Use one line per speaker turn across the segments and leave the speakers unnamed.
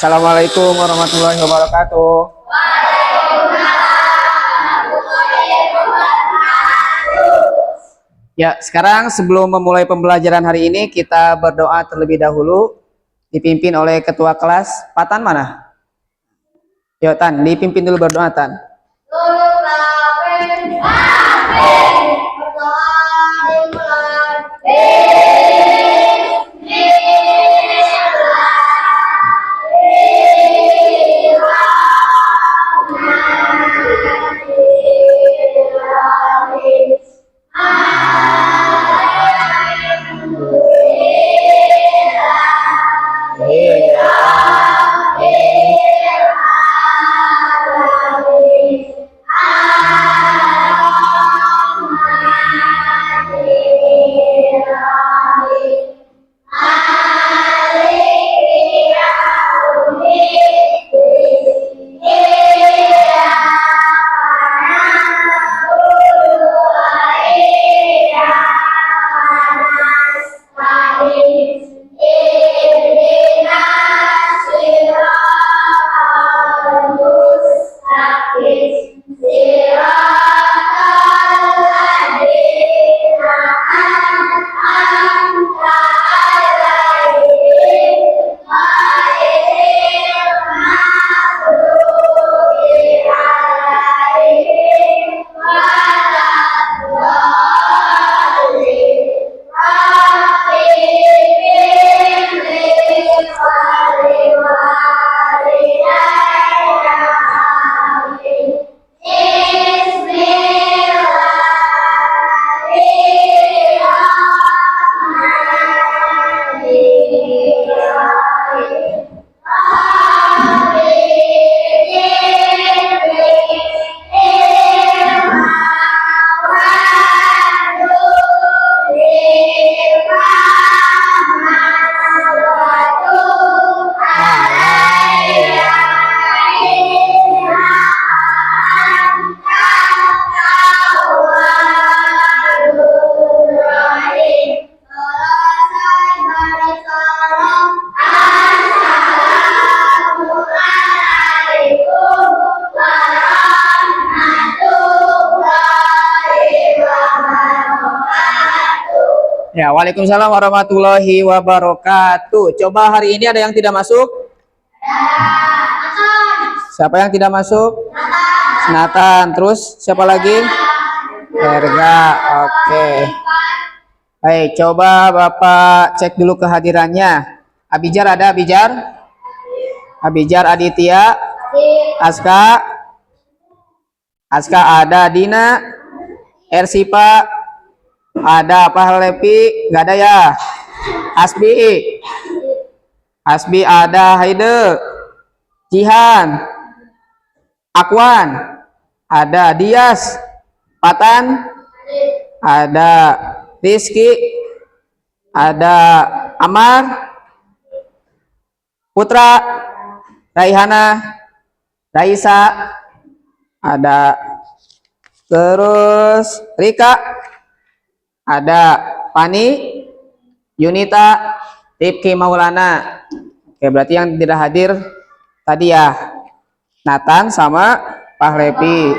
Assalamualaikum warahmatullahi wabarakatuh. Ya, sekarang sebelum memulai pembelajaran hari ini, kita berdoa terlebih dahulu, dipimpin oleh ketua kelas. Patan mana? Yuk Tan, dipimpin dulu berdoa Tan. Ya, waalaikumsalam warahmatullahi wabarakatuh. Coba hari ini ada yang tidak masuk? Siapa yang tidak masuk? Nathan. Terus siapa lagi? Erga. Oke. Baik, coba Bapak cek dulu kehadirannya. Abijar ada Abijar? Abijar Aditya? Aska? Aska ada. Dina? Ersipa? Ada. Pak Lepi? Nggak ada ya? Asbi ada. Haide? Jihan? Akwan? Ada. Dias? Patan? Ada. Rizky? Ada. Amar? Putra? Raihana? Raisa? Ada. Terus Rika? Ada. Pani? Yunita? Rifki Maulana. Oke, berarti yang tidak hadir tadi ya Nathan sama Pak Lepi.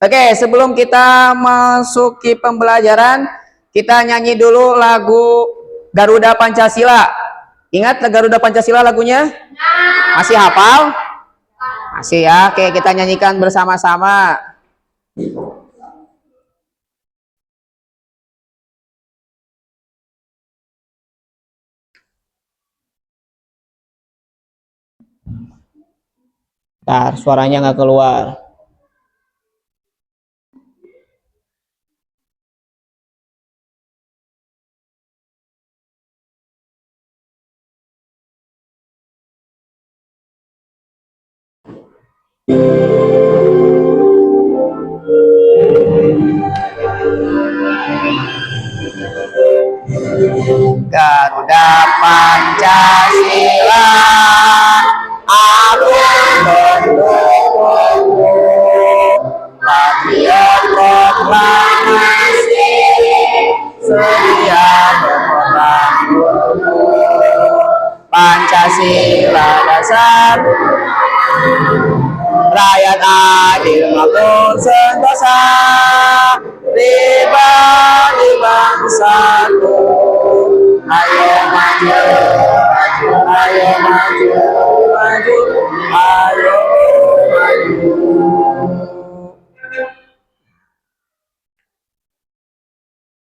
Oke, sebelum kita masuk ke pembelajaran, kita nyanyi dulu lagu Garuda Pancasila. Ingat Garuda Pancasila lagunya? Masih hafal? Masih ya. Oke, kita nyanyikan bersama-sama. Ntar suaranya nggak keluar. Garuda Pancasila, aku mendukungmu. Patriot proklamasi, setia memegang Pancasila. Pancasila dasar rakyat adil makmur sentosa pribadi bangsaku. Ayo maju, maju, ayo maju, maju, ayo maju.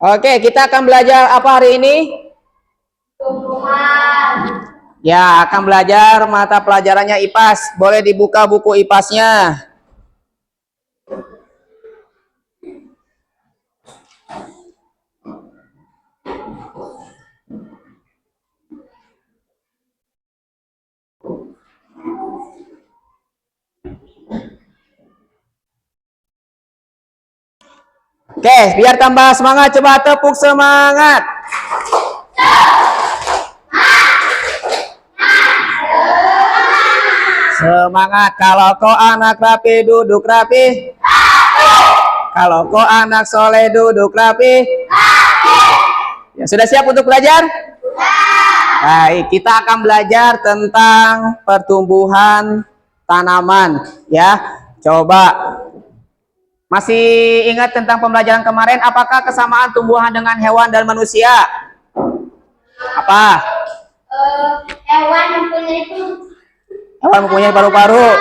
Oke, kita akan belajar apa hari ini?
Tumbuhan.
Ya, akan belajar mata pelajarannya IPAS. Boleh dibuka buku IPAS-nya. Oke, biar tambah semangat, coba tepuk semangat. Semangat. Kalau kau anak rapi, duduk rapi. Kalau kau anak soleh, duduk rapi. Ya, sudah siap untuk belajar? Baik, kita akan belajar tentang pertumbuhan tanaman. Ya, coba. Masih ingat tentang pembelajaran kemarin? Apakah kesamaan tumbuhan dengan hewan dan manusia? Apa?
Hewan mempunyai itu.
Hewan mempunyai paru-paru.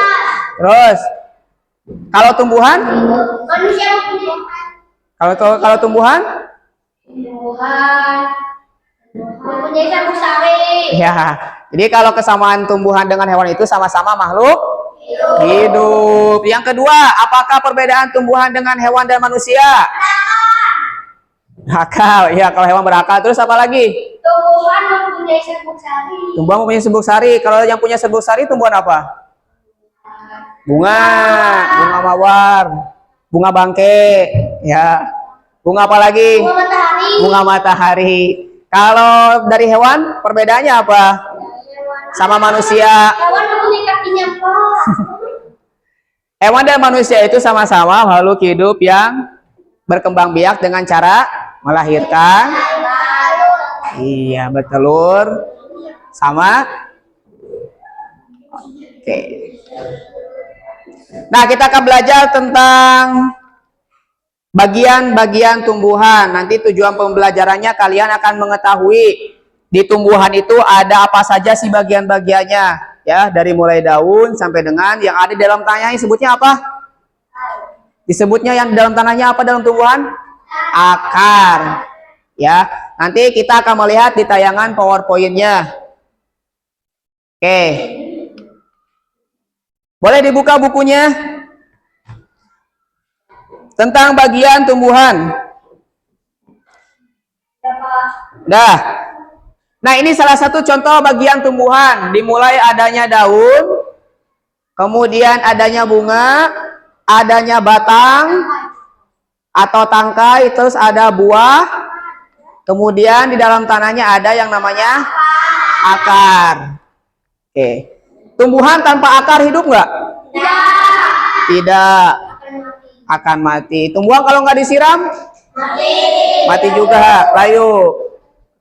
Terus, kalau tumbuhan?
Manusia mempunyai.
Kalau tumbuhan?
Tumbuhan mempunyai sabuk sari.
Ya. Jadi kalau kesamaan tumbuhan dengan hewan itu sama-sama makhluk hidup. Yang kedua, apakah perbedaan tumbuhan dengan hewan dan manusia? Akal. Ya, kalau hewan berakal. Terus apa lagi?
Tumbuhan mempunyai serbuk sari.
Tumbuhan mempunyai serbuk sari. Kalau yang punya serbuk sari tumbuhan apa? Bunga, bunga mawar, bunga bangke, ya. Bunga apa lagi?
Bunga matahari.
Bunga matahari. Kalau dari hewan, perbedaannya apa? Sama manusia.
Hewan mempunyai kakinya, Pak.
Hewan dan manusia itu sama-sama makhluk hidup yang berkembang biak dengan cara melahirkan. Iya, bertelur. Sama. Oke. Nah, kita akan belajar tentang bagian-bagian tumbuhan. Nanti tujuan pembelajarannya kalian akan mengetahui di tumbuhan itu ada apa saja sih bagian-bagiannya. Ya, dari mulai daun sampai dengan yang ada di dalam tanahnya disebutnya apa? Disebutnya yang di dalam tanahnya apa dalam tumbuhan? Akar. Ya, nanti kita akan melihat di tayangan PowerPoint-nya. Oke. Boleh dibuka bukunya tentang bagian tumbuhan. Dah. Nah, ini salah satu contoh bagian tumbuhan. Dimulai adanya daun, kemudian adanya bunga, adanya batang atau tangkai, terus ada buah, kemudian di dalam tanahnya ada yang namanya akar. Oke. Tumbuhan tanpa akar hidup nggak? Tidak. Akan mati. Tumbuhan kalau nggak disiram? Mati juga. Layu.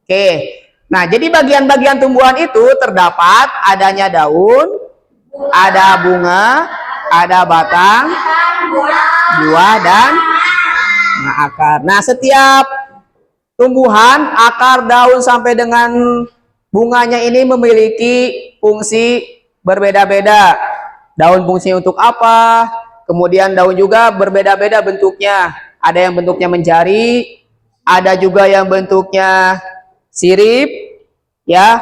Oke. Nah, jadi bagian-bagian tumbuhan itu terdapat adanya daun, ada bunga, ada batang, buah, dan akar. Nah, setiap tumbuhan, akar, daun, sampai dengan bunganya ini memiliki fungsi berbeda-beda. Daun fungsinya untuk apa? Kemudian daun juga berbeda-beda bentuknya. Ada yang bentuknya menjari, ada juga yang bentuknya sirip, ya,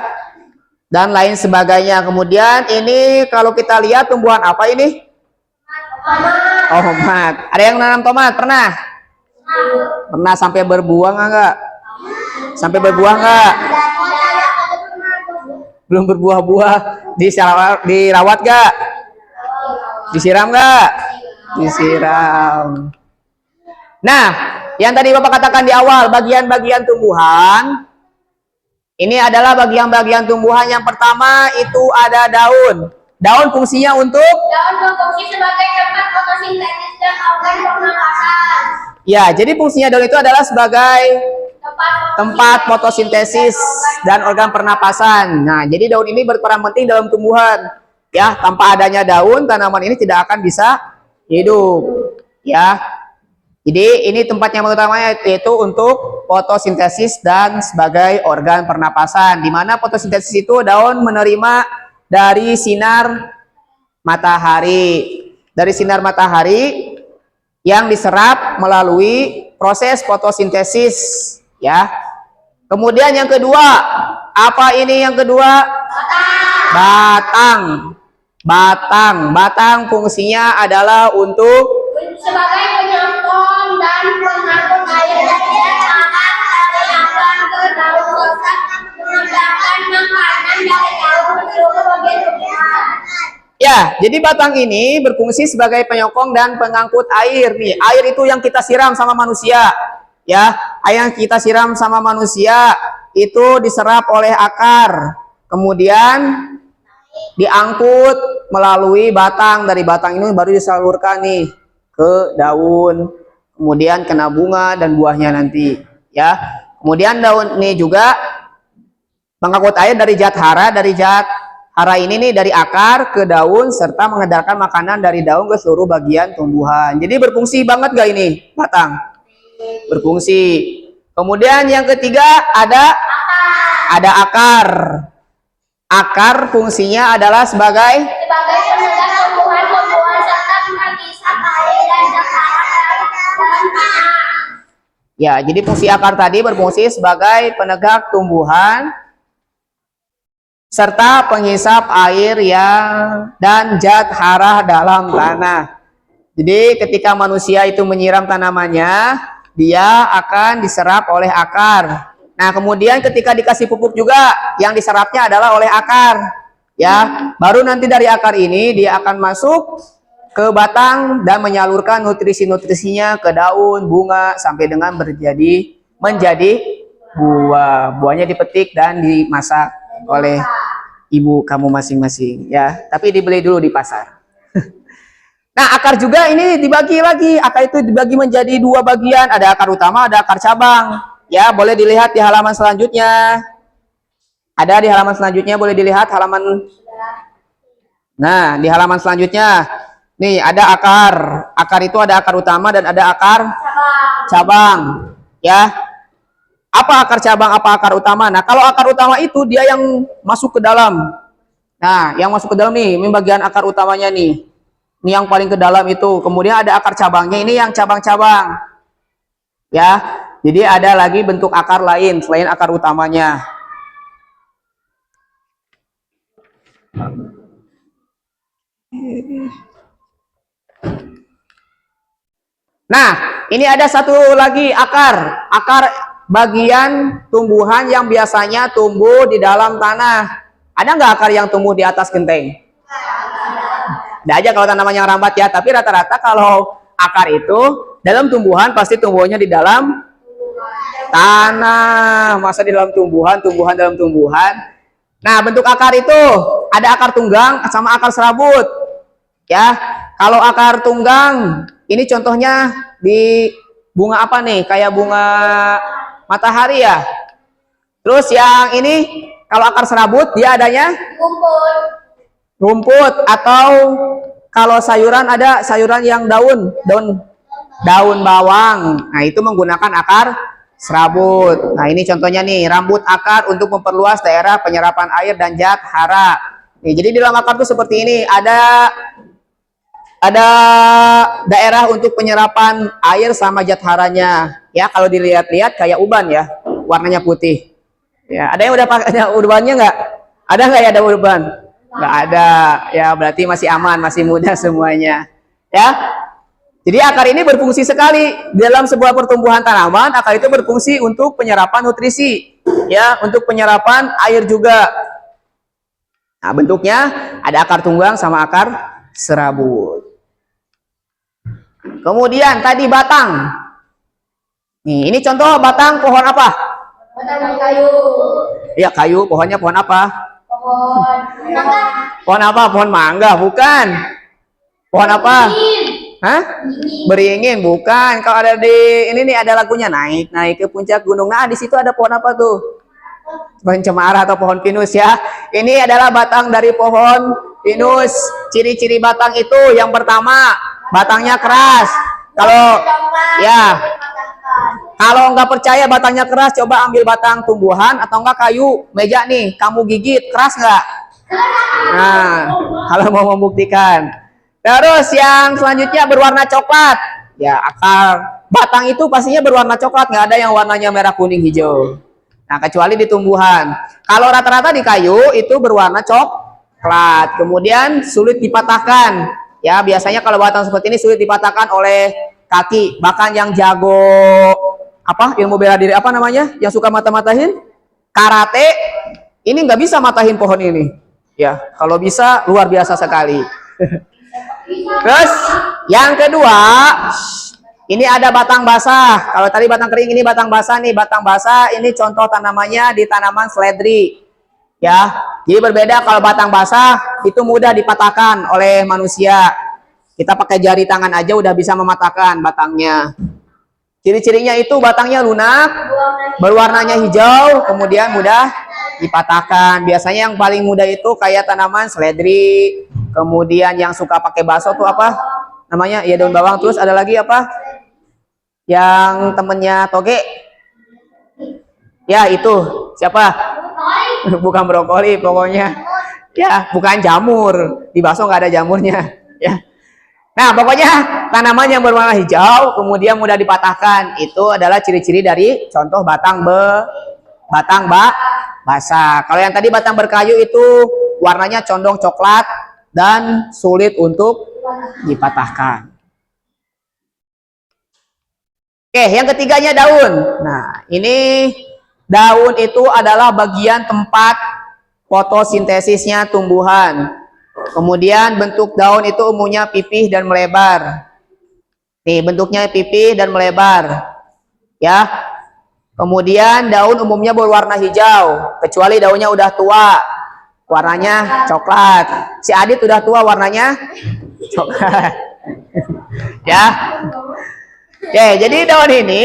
dan lain sebagainya. Kemudian ini kalau kita lihat tumbuhan apa ini? Tomat. Ada yang nanam tomat? Pernah? Pernah sampai berbuah nggak? Sampai berbuah nggak? Belum berbuah-buah. Dirawat nggak? Disiram nggak? Disiram. Nah, yang tadi Bapak katakan di awal, bagian-bagian tumbuhan, ini adalah bagian-bagian tumbuhan. Yang pertama itu ada daun. Daun fungsinya untuk?
Daun berfungsi sebagai tempat fotosintesis dan organ pernapasan.
Ya, jadi fungsinya daun itu adalah sebagai tempat fotosintesis dan organ pernapasan. Nah, jadi daun ini berperan penting dalam tumbuhan. Ya, tanpa adanya daun, tanaman ini tidak akan bisa hidup. Ya, jadi ini tempatnya utamanya yaitu untuk fotosintesis dan sebagai organ pernapasan. Di mana fotosintesis itu daun menerima dari sinar matahari. Dari sinar matahari yang diserap melalui proses fotosintesis, ya. Kemudian yang kedua, apa ini yang kedua? Batang. Batang fungsinya adalah untuk
sebagai penyokong dan pengangkut air dari tangan dari akar ke daun kotak, mengendapkan makanan dari daun ke seluruh bagian tubuh.
ya, jadi batang ini berfungsi sebagai penyokong dan pengangkut air nih. Air itu yang kita siram sama manusia, ya. Air yang kita siram sama manusia itu diserap oleh akar, kemudian diangkut melalui batang. Dari batang ini baru disalurkan nih ke daun, kemudian kena bunga dan buahnya nanti, ya. Kemudian daun ini juga mengangkut air dari zat hara, ini nih dari akar ke daun serta mengedarkan makanan dari daun ke seluruh bagian tumbuhan. Jadi berfungsi banget gak ini batang? Berfungsi. Kemudian yang ketiga ada akar. Akar fungsinya adalah sebagai
penegak tumbuhan serta menghabiskan air dan cairan dalam tanah.
Ya, jadi fungsi akar tadi berfungsi sebagai penegak tumbuhan serta penghisap air dan zat hara dalam tanah. Jadi ketika manusia itu menyiram tanamannya, dia akan diserap oleh akar. Nah, kemudian ketika dikasih pupuk juga, yang diserapnya adalah oleh akar. Ya, baru nanti dari akar ini dia akan masuk ke batang dan menyalurkan nutrisi-nutrisinya ke daun, bunga sampai dengan menjadi buah. Buahnya dipetik dan dimasak oleh ibu kamu masing-masing, ya. Tapi dibeli dulu di pasar. Nah, akar juga ini dibagi lagi. Akar itu dibagi menjadi dua bagian. Ada akar utama, ada akar cabang. Ya, boleh dilihat di halaman selanjutnya. Ada di halaman selanjutnya, boleh dilihat halaman. Nah, di halaman selanjutnya, nih ada akar. Akar itu ada akar utama dan ada akar cabang. Ya. Apa akar cabang, apa akar utama? Nah, kalau akar utama itu dia yang masuk ke dalam. Nah, yang masuk ke dalam nih, ini bagian akar utamanya nih. Ini yang paling ke dalam itu. Kemudian ada akar cabangnya, ini yang cabang-cabang. Ya, jadi ada lagi bentuk akar lain selain akar utamanya. Nah, ini ada satu lagi akar. Akar bagian tumbuhan yang biasanya tumbuh di dalam tanah. Ada nggak akar yang tumbuh di atas genteng? Ada aja kalau tanaman yang rambat ya, tapi rata-rata kalau akar itu dalam tumbuhan pasti tumbuhnya di dalam tanah. Masa di dalam tumbuhan dalam tumbuhan. Nah, bentuk akar itu ada akar tunggang sama akar serabut. Ya, kalau akar tunggang ini contohnya di bunga apa nih? Kayak bunga matahari ya. Terus yang ini kalau akar serabut dia adanya rumput atau kalau sayuran ada sayuran yang daun bawang. Nah, itu menggunakan akar serabut. Nah, ini contohnya nih, rambut akar untuk memperluas daerah penyerapan air dan zat hara. Nih, jadi di dalam akar tuh seperti ini, ada daerah untuk penyerapan air sama zat haranya. Ya, kalau dilihat-lihat kayak uban ya, warnanya putih. Ya, ada yang udah pakai ubannya nggak? Ada nggak ya ada uban? Nggak ada. Ya, berarti masih aman, masih muda semuanya. Ya. Jadi akar ini berfungsi sekali dalam sebuah pertumbuhan tanaman. Akar itu berfungsi untuk penyerapan nutrisi, ya, untuk penyerapan air juga. Nah, bentuknya ada akar tunggang sama akar serabut. Kemudian tadi batang. Nih, ini contoh batang pohon apa?
Batang kayu.
Ya, kayu. Pohonnya pohon apa?
Pohon mangga.
Pohon apa? Pohon mangga, bukan. Pohon apa? Hah? Beringin, bukan. Kalau ada di ini nih ada lagunya naik naik ke puncak gunung. Nah, di situ ada pohon apa tuh? Pohon cemara atau pohon pinus ya. Ini adalah batang dari pohon pinus. Ciri-ciri batang itu yang pertama, batangnya keras. Kalau ya, kalau nggak percaya batangnya keras, coba ambil batang tumbuhan atau enggak kayu meja nih, kamu gigit, keras nggak? Nah, kalau mau membuktikan. Terus yang selanjutnya berwarna coklat. Ya, akar batang itu pastinya berwarna coklat, nggak ada yang warnanya merah, kuning, hijau. Nah, kecuali di tumbuhan. Kalau rata-rata di kayu itu berwarna coklat. Kemudian sulit dipatahkan. Ya, biasanya kalau batang seperti ini sulit dipatahkan oleh kaki. Bahkan yang jago apa ilmu bela diri apa namanya? Yang suka mata-matahin karate, ini nggak bisa matahin pohon ini. Ya, kalau bisa luar biasa sekali. Terus yang kedua, ini ada batang basah. Kalau tadi batang kering, ini batang basah nih. Batang basah ini contoh tanamannya di tanaman seledri. Ya, jadi berbeda kalau batang basah itu mudah dipatahkan oleh manusia. Kita pakai jari tangan aja udah bisa mematahkan batangnya. Ciri-cirinya itu batangnya lunak, berwarnanya hijau, kemudian mudah dipatahkan. Biasanya yang paling mudah itu kayak tanaman seledri. Kemudian yang suka pakai bakso tuh apa namanya? Ya daun bawang. Terus ada lagi apa? Yang temennya toge. Ya itu siapa? Bukan brokoli pokoknya. Ya bukan jamur. Di bakso nggak ada jamurnya. Ya. Nah pokoknya tanaman yang berwarna hijau kemudian mudah dipatahkan itu adalah ciri-ciri dari contoh batang basah. Kalau yang tadi batang berkayu itu warnanya condong coklat dan sulit untuk dipatahkan. Oke, yang ketiganya daun. Nah, ini daun itu adalah bagian tempat fotosintesisnya tumbuhan. Kemudian bentuk daun itu umumnya pipih dan melebar. Nih, bentuknya pipih dan melebar. Ya. Kemudian daun umumnya berwarna hijau, kecuali daunnya udah tua. Warnanya coklat. Si Adit udah tua warnanya coklat. Ya. Oke, jadi daun ini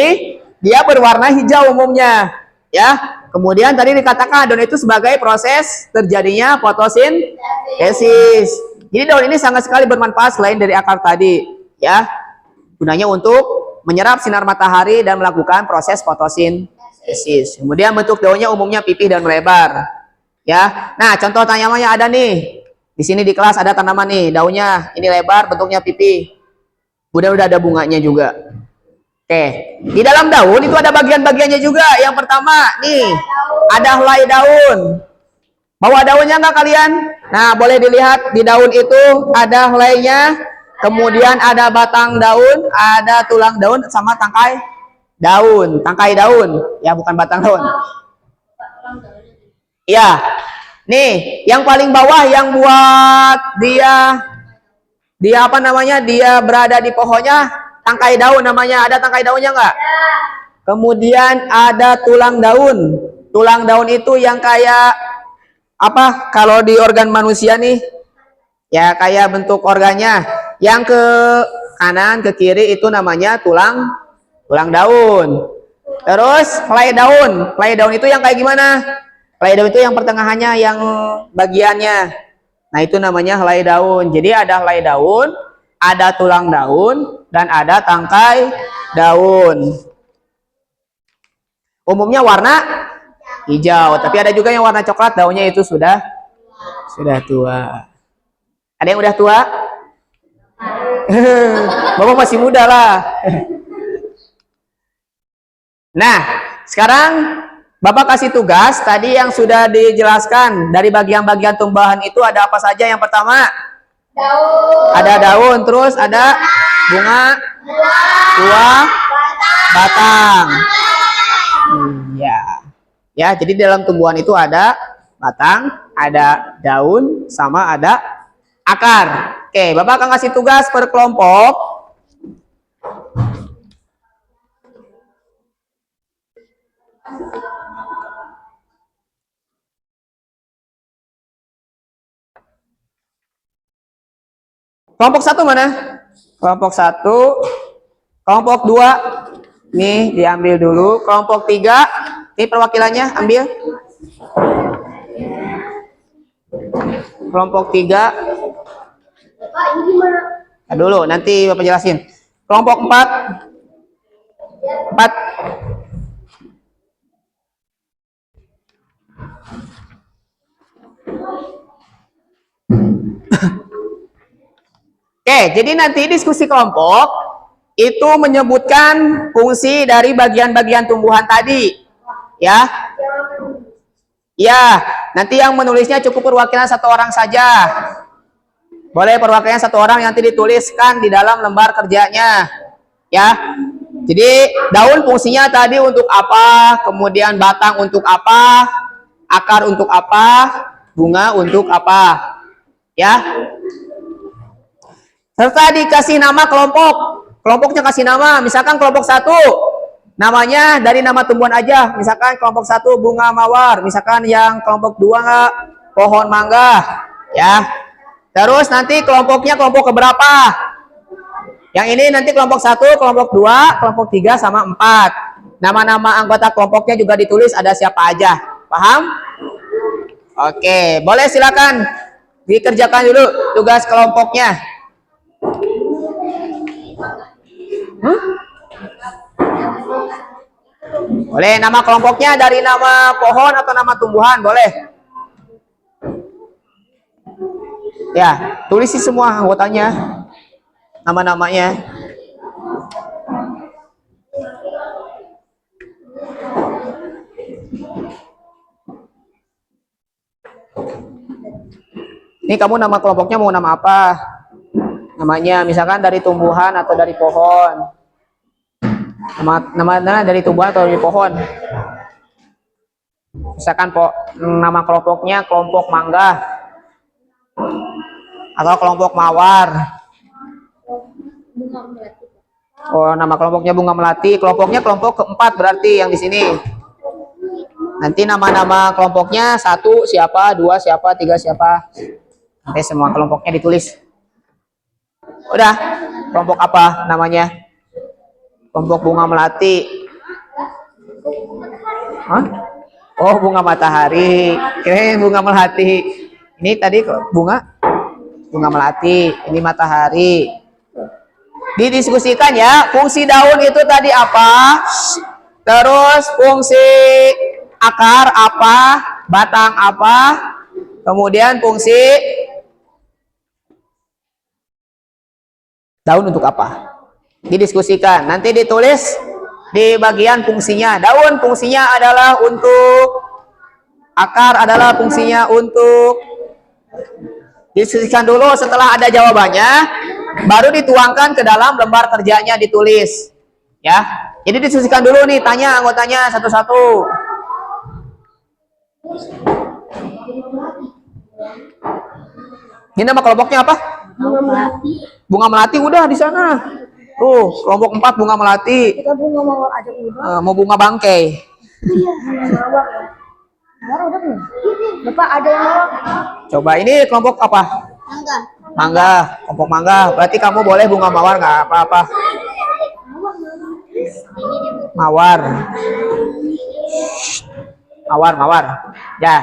dia berwarna hijau umumnya, ya. Kemudian tadi dikatakan daun itu sebagai proses terjadinya fotosintesis. Jadi daun ini sangat sekali bermanfaat selain dari akar tadi, ya. Gunanya untuk menyerap sinar matahari dan melakukan proses fotosintesis. Kemudian bentuk daunnya umumnya pipih dan melebar, ya. Nah, contoh tanamannya ada nih. Di sini di kelas ada tanaman nih, daunnya ini lebar, bentuknya pipih. Udah ada bunganya juga. Oke, di dalam daun itu ada bagian-bagiannya juga. Yang pertama, nih, ada helai daun. Bawa daunnya nggak kalian? Nah, boleh dilihat di daun itu ada helainya, kemudian ada batang daun, ada tulang daun, sama tangkai daun. Tangkai daun, ya bukan batang daun. Iya, nih, yang paling bawah yang buat dia apa namanya? Dia berada di pohonnya. Tangkai daun namanya, ada tangkai daunnya nggak? Kemudian ada tulang daun. Tulang daun itu yang kayak apa? Kalau di organ manusia nih, ya kayak bentuk organnya. Yang ke kanan, ke kiri itu namanya tulang daun. Terus helai daun. Helai daun itu yang kayak gimana? Helai daun itu yang pertengahannya, yang bagiannya. Nah itu namanya helai daun. Jadi ada helai daun, ada tulang daun, dan ada tangkai daun. Umumnya warna hijau, tapi ada juga yang warna coklat, daunnya itu sudah tua. Ada yang udah tua? Bapak masih muda lah. Nah, sekarang Bapak kasih tugas tadi yang sudah dijelaskan dari bagian-bagian tumbuhan itu ada apa saja? Yang pertama,
Daun.
ada daun, terus ada bunga, buah, batang. Ya. Ya, jadi dalam tumbuhan itu ada batang, ada daun, sama ada akar. Oke, Bapak akan kasih tugas per kelompok. Kelompok 1 mana? Kelompok 1, kelompok 2 nih diambil dulu, kelompok 3 ini perwakilannya ambil. Kelompok 3
Pak, ini gimana?
dulu nanti Bapak jelasin. Kelompok 4 4 Oke, jadi nanti diskusi kelompok itu menyebutkan fungsi dari bagian-bagian tumbuhan tadi. Ya. Ya, nanti yang menulisnya cukup perwakilan 1 orang saja. Boleh perwakilan 1 orang yang nanti dituliskan di dalam lembar kerjanya. Ya. Jadi daun fungsinya tadi untuk apa, kemudian batang untuk apa, akar untuk apa, bunga untuk apa. Ya. Serta dikasih nama kelompok. Kelompoknya kasih nama, misalkan kelompok 1 namanya dari nama tumbuhan aja, misalkan kelompok 1 bunga mawar, misalkan yang kelompok 2 pohon mangga, ya. Terus nanti kelompoknya kelompok keberapa? Yang ini nanti kelompok 1, kelompok 2, kelompok 3 sama 4. Nama-nama anggota kelompoknya juga ditulis ada siapa aja. Paham? Oke, boleh silakan dikerjakan dulu tugas kelompoknya. Boleh nama kelompoknya dari nama pohon atau nama tumbuhan, boleh. Ya, tulisi semua anggotanya, nama-namanya. Ini kamu nama kelompoknya mau nama apa? Namanya misalkan dari tumbuhan atau dari pohon. Nama dari tumbuhan atau dari pohon. Misalkan nama kelompoknya kelompok mangga atau kelompok mawar. Oh, nama kelompoknya bunga melati. Kelompoknya kelompok keempat berarti yang di sini. Nanti nama-nama kelompoknya 1 siapa, 2 siapa, 3 siapa. Nanti semua kelompoknya ditulis. Udah, kelompok apa namanya? Kelompok bunga melati. Hah? Oh, bunga matahari. Bunga melati. Ini tadi bunga melati. Ini matahari. Didiskusikan ya. Fungsi daun itu tadi apa? Terus fungsi akar apa? Batang apa? Kemudian fungsi daun untuk apa? Didiskusikan. Nanti ditulis di bagian fungsinya. Daun fungsinya adalah untuk, akar adalah fungsinya untuk. Didiskusikan dulu, setelah ada jawabannya baru dituangkan ke dalam lembar kerjanya ditulis. Ya. Jadi didiskusikan dulu nih, tanya anggotanya satu-satu. Ini nama kelompoknya apa?
Bunga melati.
Bunga melati udah di sana. Tuh, kelompok 4 bunga melati.
Kita bunga mawar aja udah.
Mau bunga bangkai.
Iya, bunga mawar ya. Mawar udah belum? Bapak ada yang mawar?
Coba ini kelompok apa?
Mangga.
Mangga, kelompok mangga. Berarti kamu boleh bunga mawar nggak apa-apa. Mawar. Mawar. Ya,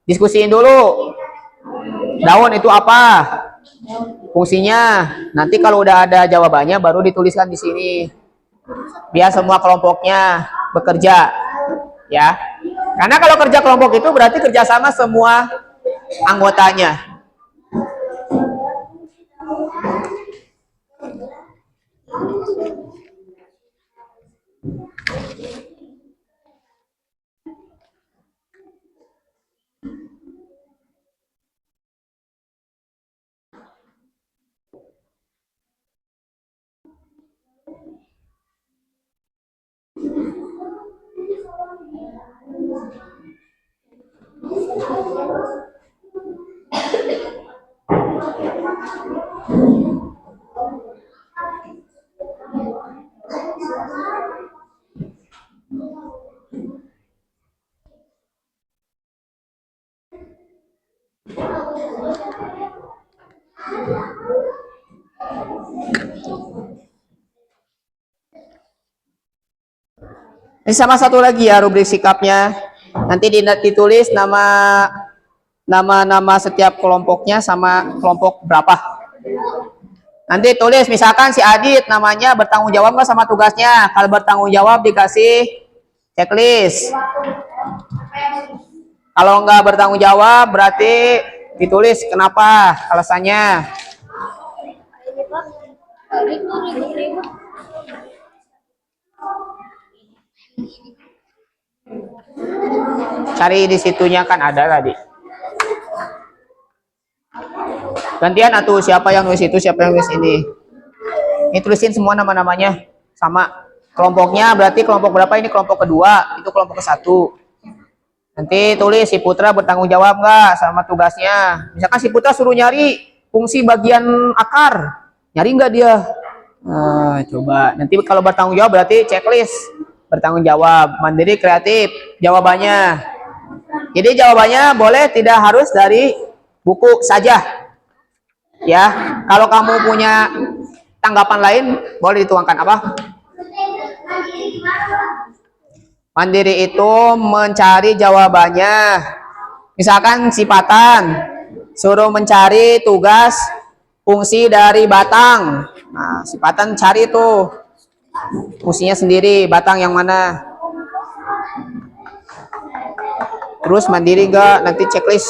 diskusiin dulu. Daun itu apa? Fungsinya. Nanti kalau udah ada jawabannya baru dituliskan di sini. Biar semua kelompoknya bekerja. Ya. Karena kalau kerja kelompok itu berarti kerjasama semua anggotanya. Ini sama satu lagi ya rubrik sikapnya. Nanti ditulis nama setiap kelompoknya sama kelompok berapa. Nanti tulis misalkan si Adit namanya bertanggung jawab nggak sama tugasnya. Kalau bertanggung jawab dikasih checklist. Kalau nggak bertanggung jawab berarti ditulis kenapa alasannya. Cari di situnya kan ada tadi. Gantian atuh siapa yang nulis itu, siapa yang nulis ini. Ini tulisin semua nama-namanya sama. Kelompoknya berarti kelompok berapa ini kelompok kedua, itu kelompok ke-1. Nanti tulis si Putra bertanggung jawab nggak sama tugasnya. Misalkan si Putra suruh nyari fungsi bagian akar, nyari nggak dia? Nah, coba. Nanti kalau bertanggung jawab berarti checklist. Bertanggung jawab, mandiri, kreatif. Jawabannya. Jadi jawabannya boleh tidak harus dari buku saja. Ya, kalau kamu punya tanggapan lain boleh dituangkan apa? Mandiri itu mencari jawabannya. Misalkan sifatan suruh mencari tugas fungsi dari batang. Nah, sifatan cari tuh fungsinya sendiri, batang yang mana. Terus mandiri enggak, nanti checklist.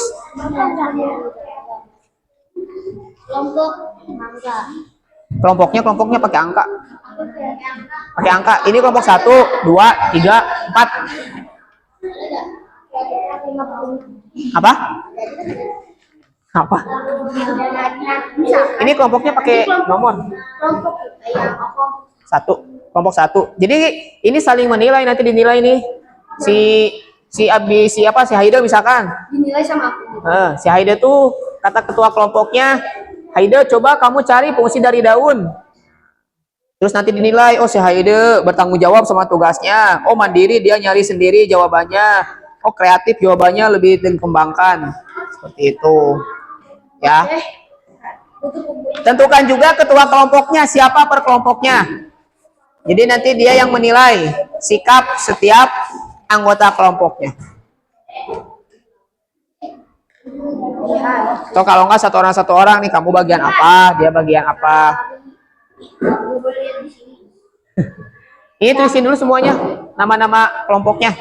Kelompoknya pakai angka. Pakai angka. Ini kelompok 1, 2, 3, 4. Apa? Apa? Ini kelompoknya pakai nomor. Kelompok 1. Jadi ini saling menilai, nanti dinilai nih. Si Haida misalkan.
Dinilai sama aku.
Si Haida tuh kata ketua kelompoknya, Haida coba kamu cari fungsi dari daun. Terus nanti dinilai, oh si Haida bertanggung jawab sama tugasnya. Oh mandiri dia nyari sendiri jawabannya. Oh kreatif jawabannya lebih dikembangkan. Seperti itu. Ya. Tentukan juga ketua kelompoknya, siapa per kelompoknya. Jadi nanti dia yang menilai sikap setiap anggota kelompoknya. Atau kalau enggak satu orang nih, kamu bagian apa, dia bagian apa. Ini tulisin dulu semuanya, nama-nama kelompoknya.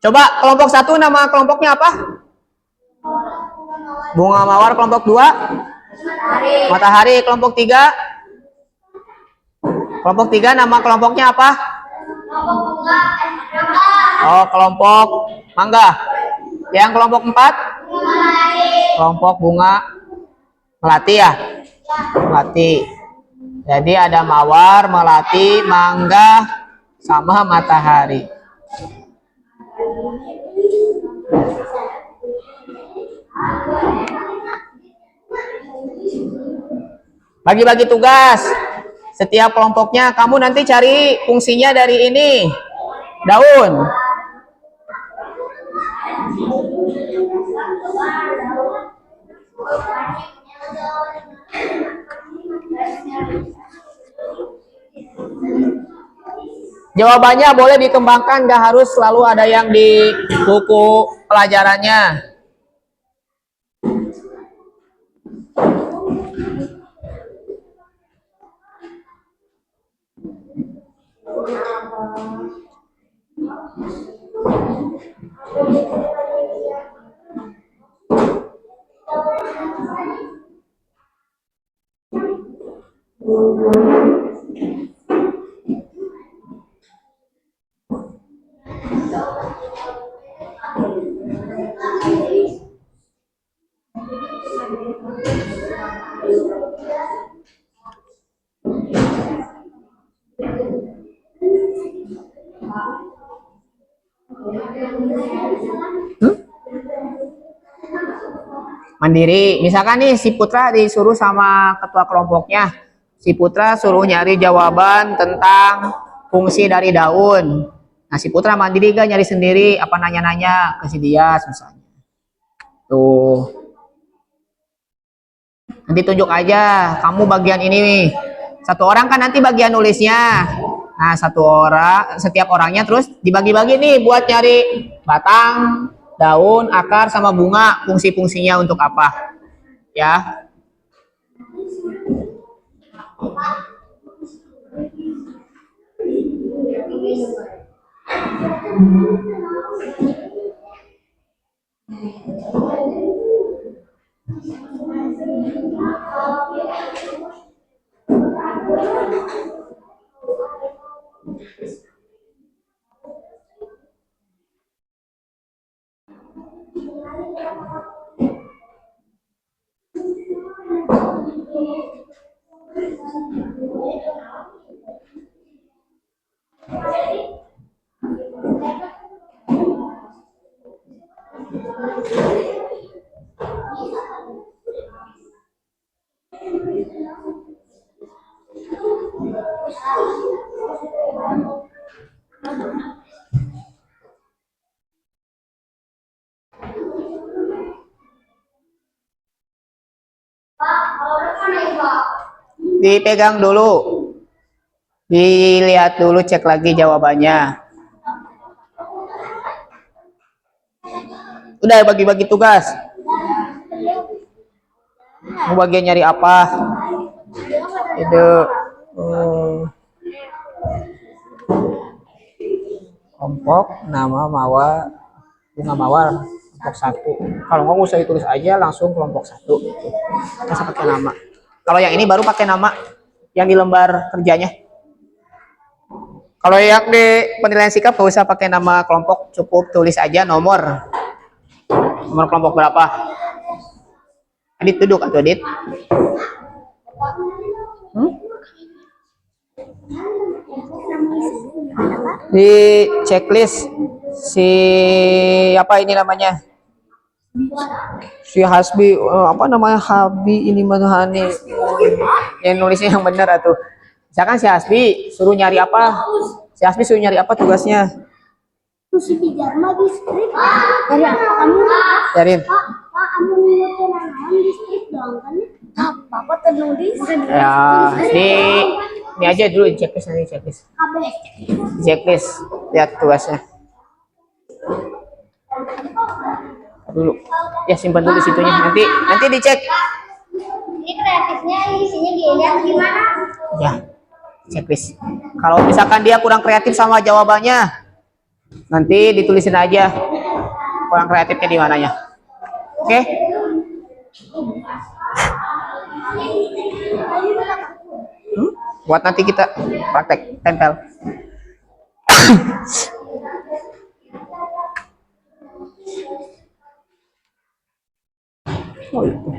Coba kelompok 1 nama kelompoknya apa? Bunga Mawar. Kelompok 2 Matahari. Kelompok 3 nama kelompoknya apa? Oh, kelompok Mangga. Yang kelompok 4 kelompok Bunga Melati ya? Melati. Jadi ada Mawar, Melati, Mangga, sama Matahari. Bagi-bagi tugas. Setiap kelompoknya kamu nanti cari fungsinya dari ini. Daun. Jawabannya boleh dikembangkan, gak harus selalu ada yang di buku pelajarannya. Mandiri. Misalkan nih si Putra disuruh sama ketua kelompoknya, si Putra suruh nyari jawaban tentang fungsi dari daun. Nah, si Putra mandiri gak nyari sendiri, apa nanya-nanya ke si Dias misalnya. Tuh. Nanti tunjuk aja, kamu bagian ini nih. Satu orang kan nanti bagian nulisnya. Nah, satu orang, setiap orangnya terus dibagi-bagi nih buat nyari batang, daun, akar, sama bunga. Fungsi-fungsinya untuk apa? Ya. Dipegang dulu. Dilihat dulu, cek lagi jawabannya. Udah bagi-bagi tugas. Mau bagian nyari apa? Itu kelompok nama mawar, bunga mawar kelompok satu. Kalau nggak usah ditulis aja, langsung kelompok satu. Kita pakai nama. Kalau yang ini baru pakai nama yang di lembar kerjanya. Kalau yang di penilaian sikap nggak usah pakai nama kelompok, cukup tulis aja nomor kelompok berapa. Adit duduk atau Adit? Di checklist si apa ini namanya? Si Hasbi, apa namanya, Habi ini mana nih? Yang nulisnya yang benar atuh. Misalkan si Hasbi suruh nyari apa? Si Hasbi suruh nyari apa tugasnya?
Si Pijarma di skrip. Dari apa kamu?
Cariin.
Pak, kamu ngikutin anak di skrip doang kan? Papa ternulis.
Ya, ini aja dulu checklist nanti checklist. Checklist, lihat tugasnya. Dulu. Ya simpan dulu situnya. Nanti dicek.
Ini kreatifnya isinya gini atau gimana?
Ya, checklist. Kalau misalkan dia kurang kreatif sama jawabannya, nanti ditulisin aja kurang kreatifnya di mananya. Oke? Buat nanti kita praktek tempel. Oh, itu.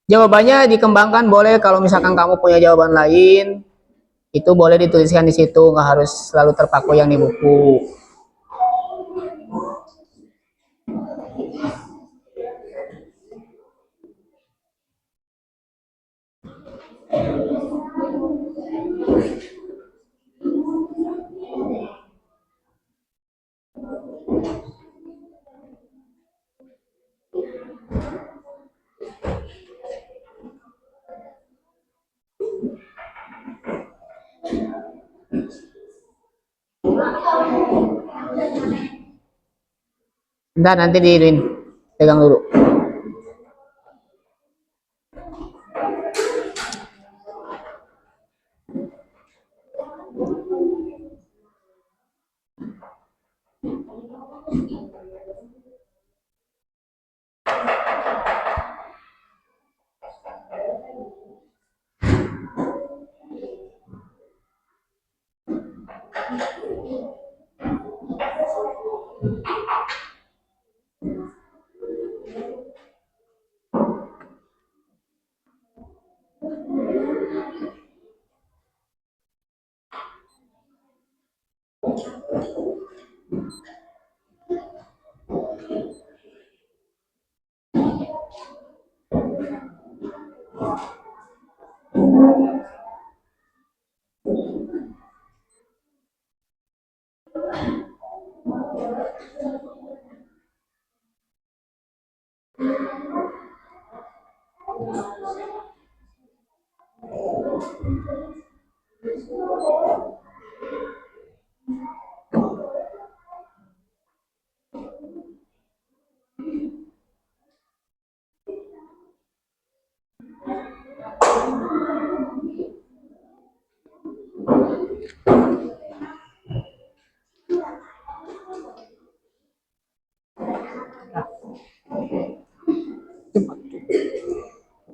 Jawabannya dikembangkan boleh kalau misalkan kamu punya jawaban lain, itu boleh dituliskan di situ, nggak harus selalu terpaku yang di buku. Bentar, nanti diirin, pegang dulu.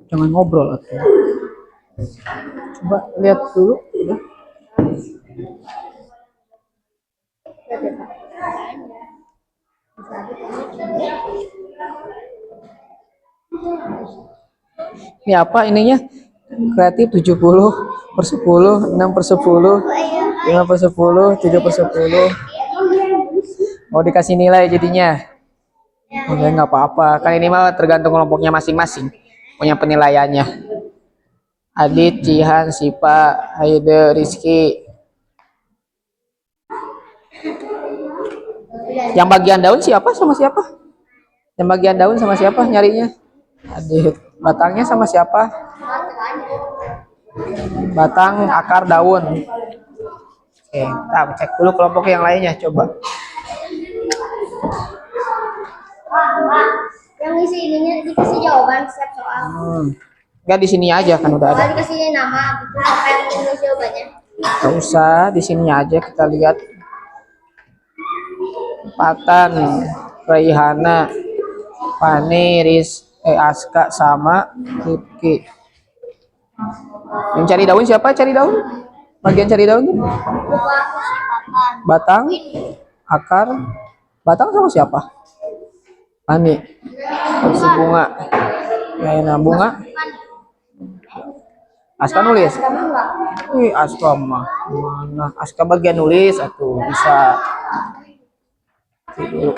Jangan ngobrol atuh. Coba lihat dulu ya. Ini apa ininya? Kreatif 70/10, 6/10, 5/10, 3/10. Mau dikasih nilai jadinya. Oke, nggak apa-apa. Kan ini mah tergantung kelompoknya masing-masing. Punya penilaiannya. Adit, Cihan, Sipa, Haide, Rizky. Yang bagian daun siapa sama siapa? Yang bagian daun sama siapa nyarinya? Adit. Batangnya sama siapa? Batang, akar, daun. Oke, kita cek dulu kelompok yang lainnya. Coba.
Yang isi ininya dikasih jawaban setiap soal.
Enggak, di sini aja kan udah ada.
Kalau dikasih nama gitu apa yang nulis jawabannya?
Gak usah, di sini aja kita lihat. Patan, Raihana, Fani, Aska sama Rifki. Yang cari daun siapa? Cari daun? Bagian cari daun tuh? Batang, akar, batang sama siapa? Fani. Si bunga. Nah, bunga. Aska nulis. Wih, Aska mah mana? Aska bagian nulis atau bisa. Dulu.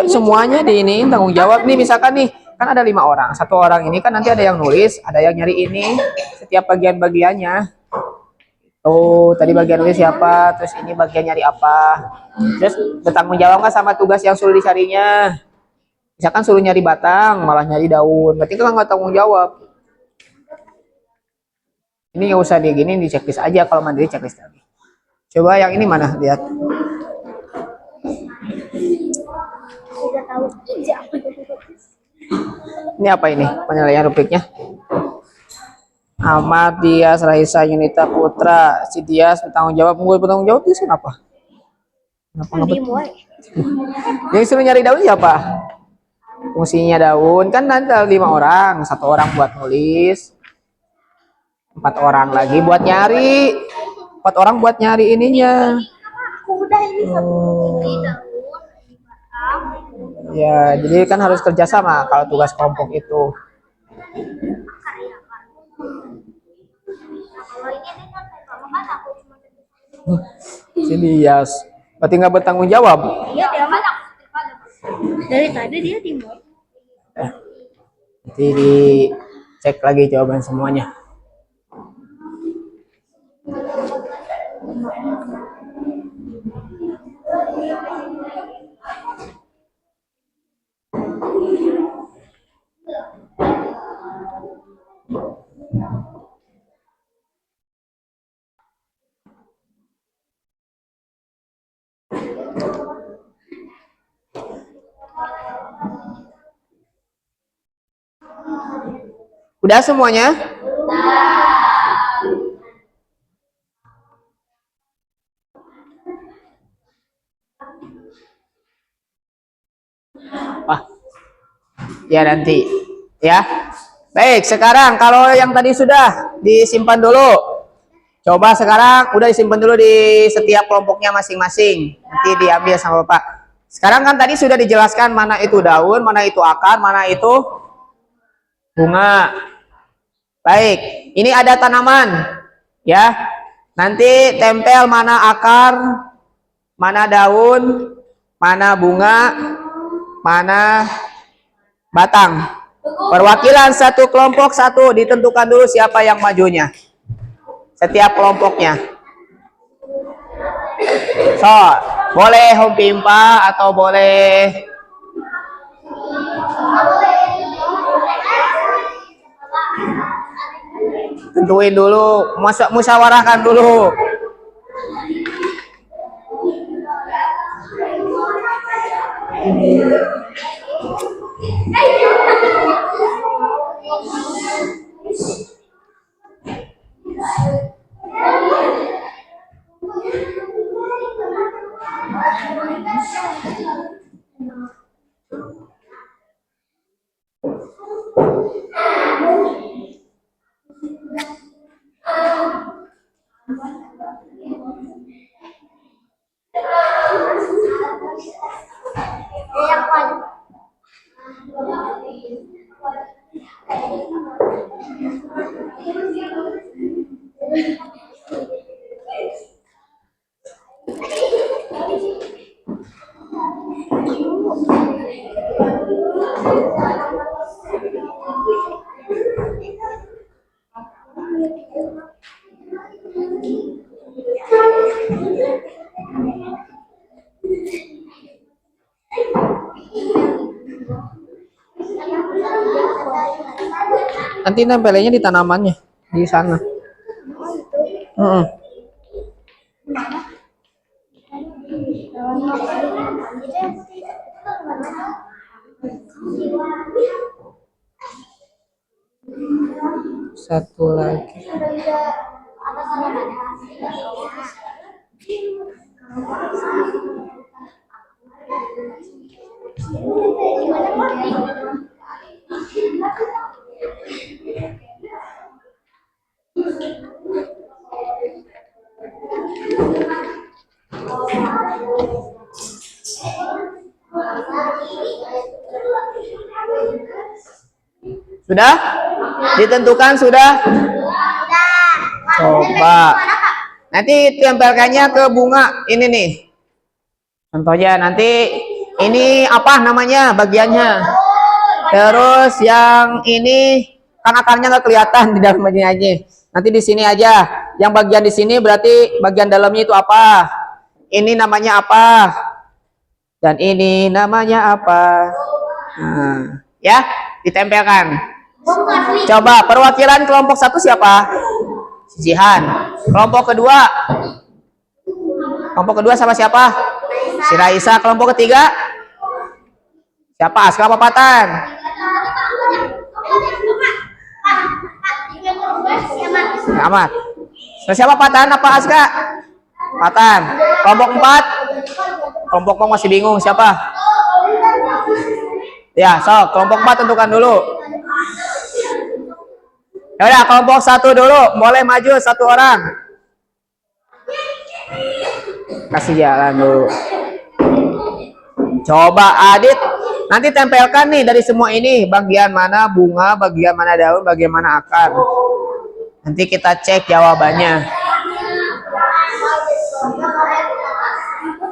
Semuanya di ini tanggung jawab nih, misalkan nih kan ada 5 orang, 1 orang ini kan nanti ada yang nulis, ada yang nyari ini setiap bagian-bagiannya. Oh, tadi bagian nulis siapa, terus ini bagian nyari apa, terus bertanggung jawab nggak sama tugas yang suruh dicarinya. Misalkan suruh nyari batang malah nyari daun, berarti kan nggak tanggung jawab. Ini nggak usah di gini, di checklist aja, kalau mandiri checklist lagi. Coba yang ini mana, lihat. Ini apa ini penilaian rubriknya? Ahmad, Dias, Raisa, Yunita, Putra, si Dias bertanggung jawab. Bertanggung jawab itu kenapa? Kenapa nggak betul? Yang suruh nyari daun siapa? Fungsinya daun kan nanti ada 5 orang, 1 orang buat nulis, 4 orang lagi buat nyari, 4 orang buat nyari ininya. Ya, jadi kan harus kerjasama kalau tugas kelompok itu. Sini Yas, berarti nggak bertanggung jawab.
Iya, dia mana? Dari tadi dia timur.
Nanti dicek lagi jawaban semuanya. Udah semuanya? Wah, ya nanti. Ya. Baik, sekarang kalau yang tadi sudah disimpan dulu. Coba sekarang udah disimpan dulu di setiap kelompoknya masing-masing. Nanti diambil sama Bapak. Sekarang kan tadi sudah dijelaskan mana itu daun, mana itu akar, mana itu bunga. Baik, ini ada tanaman. Ya. Nanti tempel mana akar, mana daun, mana bunga, mana batang. Perwakilan satu kelompok satu, ditentukan dulu siapa yang majunya. Setiap kelompoknya. So, boleh Home Pimpa atau boleh tentuin dulu, musyawarahkan dulu. Nanti nempelnya di tanamannya di sana. Satu lagi. Sudah? Ditentukan sudah? Coba. Nanti tempelkannya ke bunga ini nih. Contohnya nanti ini apa namanya bagiannya. Terus yang ini kan akarnya nggak kelihatan di dalam bagian aja. Nanti di sini aja. Yang bagian di sini berarti bagian dalamnya itu apa? Ini namanya apa? Dan ini namanya apa? Nah, ya, ditempelkan. Coba perwakilan kelompok satu siapa? Si Jihan. Kelompok kedua sama siapa? Si Raisa. Kelompok ketiga siapa? Aska apa Patan? Amat. Terus siapa Patan apa Aska? Patan. Kelompok 4. Kelompok 4 masih bingung siapa? Ya, so kelompok 4 tentukan dulu. Ya udah, kelompok 1 dulu. Boleh maju 1 orang. Kasih jalan dulu. Coba Adit, nanti tempelkan nih dari semua ini, bagian mana bunga, bagian mana daun, bagian mana akar. Nanti kita cek jawabannya.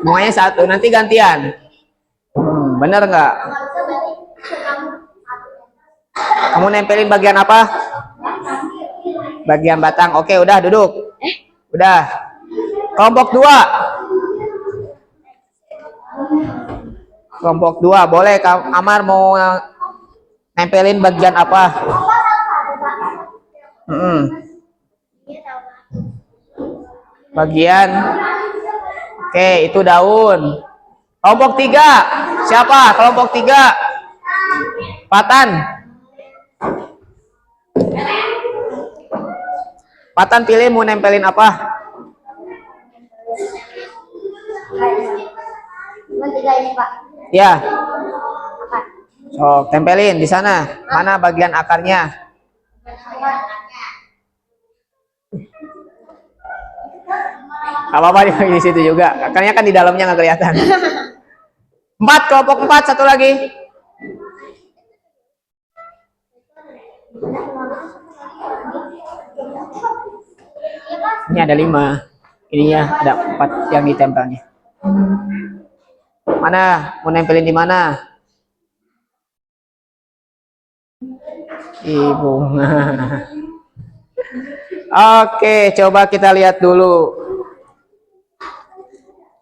Bunganya 1, nanti gantian. Bener nggak? Kamu nempelin bagian apa? Bagian batang. Oke, udah duduk. Udah. Kelompok 2. Kelompok 2, boleh Amar mau nempelin bagian apa? Bagian. Oke, itu daun. Kelompok 3. Siapa? Kelompok 3. Patan. Patan pilih mau nempelin apa? Ya. Oh, tempelin di sana. Mana bagian akarnya? Apa-apa di situ juga. Akarnya kan di dalamnya nggak kelihatan. 4, kelompok 4, satu lagi. Ini ada 5. Ininya ada 4 yang ditempelnya. Mana? Mau nempelin di mana? Ibu. Oke, coba kita lihat dulu.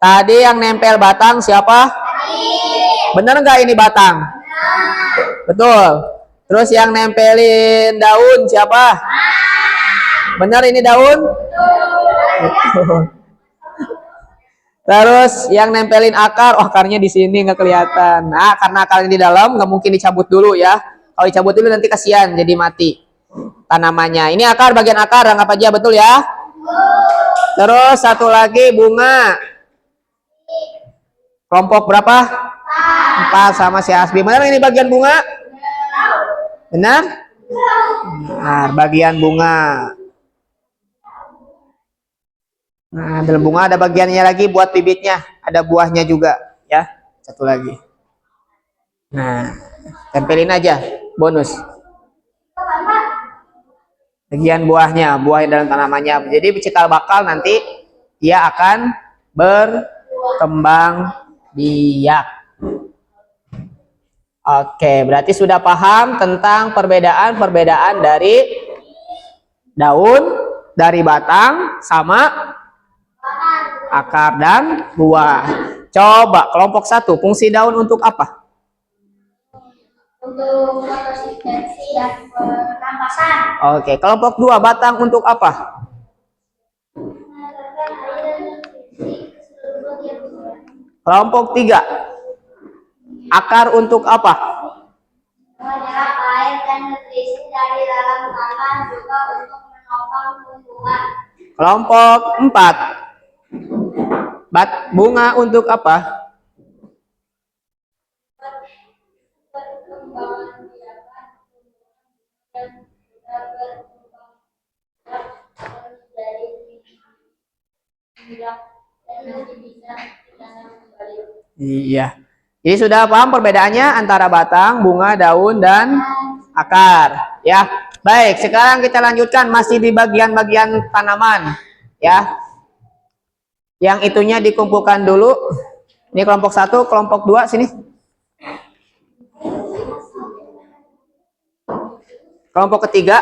Tadi yang nempel batang siapa? Bener nggak ini batang? Betul. Terus yang nempelin daun siapa? Bener ini daun? Betul. Terus yang nempelin akar, oh akarnya di sini nggak kelihatan. Nah, karena akarnya di dalam nggak mungkin dicabut dulu ya. Kalau dicabut dulu nanti kasihan jadi mati tanamannya. Ini akar, bagian akar, anggap aja betul ya. Terus satu lagi bunga. Kelompok berapa? 4 sama si Asbi. Benar ini bagian bunga? Benar? Benar, bagian bunga. Nah, dalam bunga ada bagiannya lagi buat bibitnya, ada buahnya juga, ya. Satu lagi. Nah, tempelin aja, bonus. Bagian buahnya, buah yang dalam tanamannya. Jadi cikal bakal nanti dia akan berkembang biak. Oke, berarti sudah paham tentang perbedaan dari daun, dari batang, sama akar dan buah. Coba kelompok 1, fungsi daun untuk apa?
Untuk fotosintesis dan pernapasan.
Oke, kelompok 2, batang untuk apa? Kelompok 3, akar untuk apa?
Menyerap air dan nutrisi dari dalam tanah, juga untuk menopang tumbuhan.
Kelompok 4, bunga untuk apa?
Perkembangan biakan tumbuhan dan berkembang menjadi biak dan nanti bisa ditanam kembali.
Iya. Jadi sudah paham perbedaannya antara batang, bunga, daun, dan akar. Ya. Baik, sekarang kita lanjutkan masih di bagian-bagian tanaman. Ya. Yang itunya dikumpulkan dulu. Ini kelompok 1, kelompok 2 sini. Kelompok ketiga.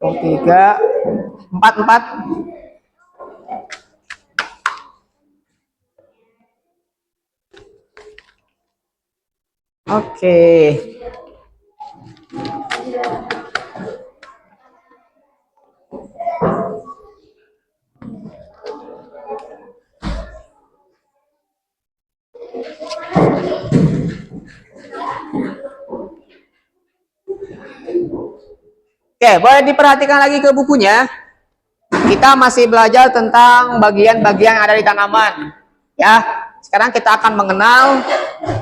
Kelompok 3, 4. Oke. Oke, boleh diperhatikan lagi ke bukunya. Kita masih belajar tentang bagian-bagian yang ada di tanaman. Ya, sekarang kita akan mengenal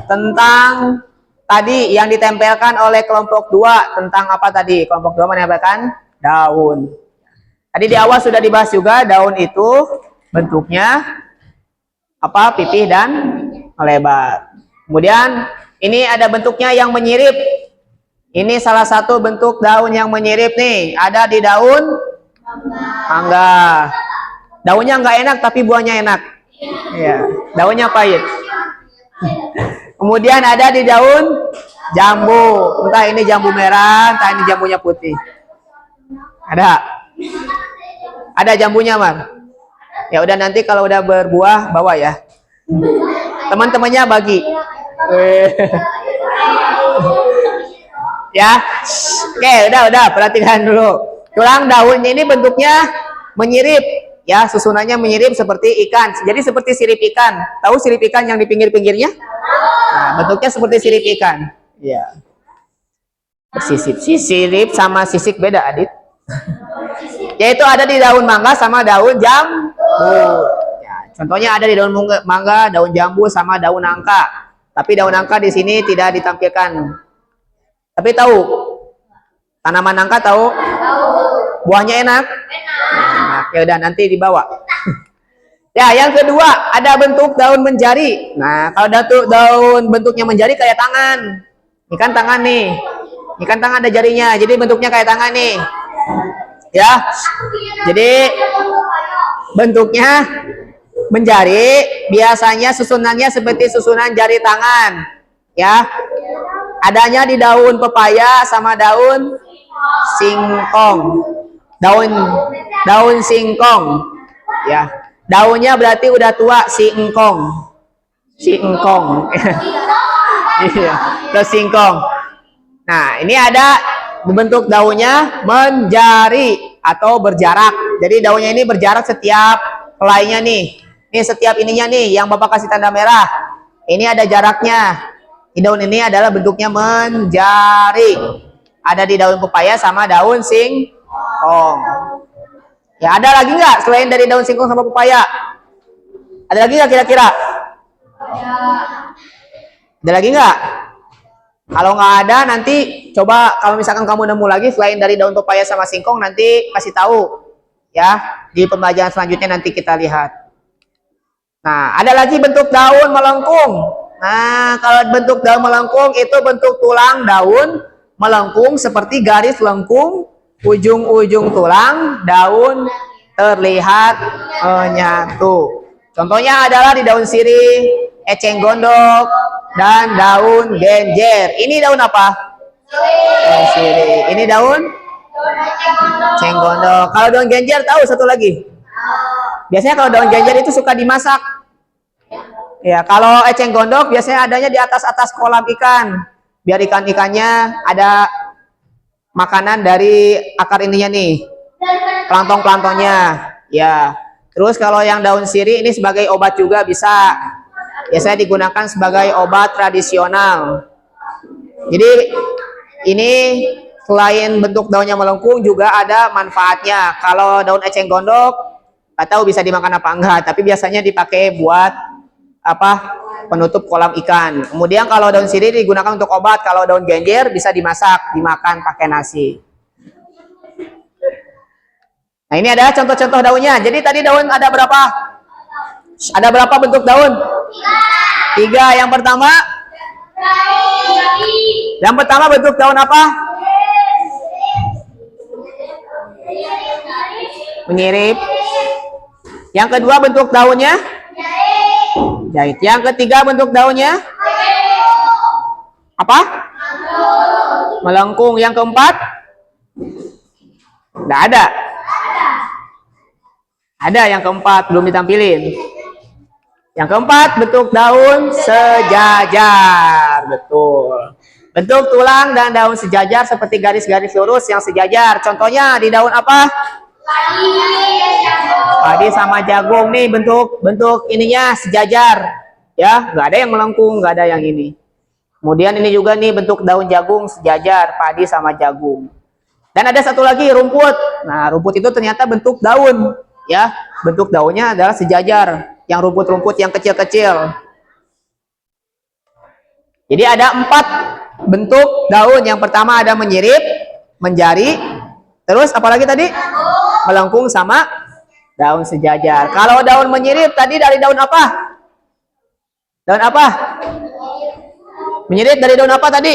tentang tadi yang ditempelkan oleh kelompok 2. Tentang apa tadi? Kelompok 2 menempelkan daun. Tadi di awal sudah dibahas juga, daun itu bentuknya apa? Pipih dan melebar. Kemudian ini ada bentuknya yang menyirip. Ini salah satu bentuk daun yang menyirip nih. Ada di daun mangga. Daunnya nggak enak tapi buahnya enak. Ya, daunnya pahit. Kemudian ada di daun jambu. Entah ini jambu merah, entah ini jambunya putih. Ada. Ada jambunya, Mar. Ya udah, nanti kalau udah berbuah bawa ya. Teman-temannya bagi. Ya. Oke, udah perhatikan dulu. Tulang daunnya ini bentuknya menyirip, ya, susunannya menyirip seperti ikan. Jadi seperti sirip ikan. Tahu sirip ikan yang di pinggir-pinggirnya? Nah, bentuknya seperti sirip ikan. Ya. Sirip sama sisik beda, Adit. Yaitu ada di daun mangga sama daun jambu. Ya, contohnya ada di daun mangga, daun jambu sama daun nangka. Tapi daun nangka di sini tidak ditampilkan. Tapi tahu tanaman nangka tahu? Buahnya enak? Enak. Ya udah, nanti dibawa. Ya, yang kedua ada bentuk daun menjari. Nah, kalau daun bentuknya menjari kayak tangan. Ini kan tangan nih. Ini kan tangan ada jarinya. Jadi bentuknya kayak tangan nih. Ya. Jadi bentuknya menjari, biasanya susunannya seperti susunan jari tangan. Ya. Adanya di daun pepaya sama daun singkong. Daun singkong, ya, daunnya berarti udah tua, singkong, iya, terus singkong. Nah, ini ada bentuk daunnya menjari atau berjarak. Jadi daunnya ini berjarak setiap helainya nih. Ini setiap ininya nih, yang Bapak kasih tanda merah. Ini ada jaraknya. Di daun ini adalah bentuknya menjari. Ada di daun pepaya sama daun singkong. Ya, ada lagi nggak selain dari daun singkong sama pepaya? Ada lagi nggak kira-kira? Ada lagi nggak? Kalau nggak ada, nanti coba kalau misalkan kamu nemu lagi selain dari daun pepaya sama singkong, nanti kasih tahu ya di pembelajaran selanjutnya, nanti kita lihat. Nah, ada lagi bentuk daun melengkung. Nah, kalau bentuk daun melengkung itu bentuk tulang daun melengkung seperti garis lengkung, ujung-ujung tulang daun terlihat menyatu. Contohnya adalah di daun sirih, eceng gondok, dan daun genjer. Ini daun apa? Daun sirih. Ini daun eceng gondok. Kalau daun genjer tahu satu lagi? Biasanya kalau daun genjer itu suka dimasak. Ya, kalau eceng gondok biasanya adanya di atas-atas kolam ikan. Biar ikan-ikannya ada makanan dari akar ininya nih, plankton-planktonnya. Ya, terus kalau yang daun sirih ini sebagai obat juga bisa. Biasanya digunakan sebagai obat tradisional. Jadi ini selain bentuk daunnya melengkung juga ada manfaatnya. Kalau daun eceng gondok nggak tahu bisa dimakan apa enggak, tapi biasanya dipakai buat apa? Penutup kolam ikan. Kemudian kalau daun sirih digunakan untuk obat. Kalau daun genjer bisa dimasak, dimakan pakai nasi. Nah, ini ada contoh-contoh daunnya. Jadi tadi daun ada berapa? Ada berapa bentuk daun? 3. Yang pertama? Yang pertama bentuk daun apa? Menyirip. Yang kedua bentuk daunnya? Jahit. Yang ketiga bentuk daunnya? Apa? Melengkung. Yang keempat? Tidak ada. Ada yang keempat, belum ditampilin. Yang keempat bentuk daun sejajar. Betul. Bentuk tulang dan daun sejajar seperti garis-garis lurus yang sejajar. Contohnya di daun apa? Padi sama jagung nih, bentuk ininya sejajar, ya, nggak ada yang melengkung, nggak ada yang ini. Kemudian ini juga nih bentuk daun jagung sejajar, padi sama jagung. Dan ada satu lagi rumput. Nah, rumput itu ternyata bentuk daun, ya. Bentuk daunnya adalah sejajar, yang rumput-rumput yang kecil-kecil. Jadi ada 4 bentuk daun. Yang pertama ada menyirip, menjari, terus apalagi tadi? Melengkung sama daun sejajar. Kalau daun menyirip tadi dari daun apa? Daun apa? Menyirip dari daun apa tadi?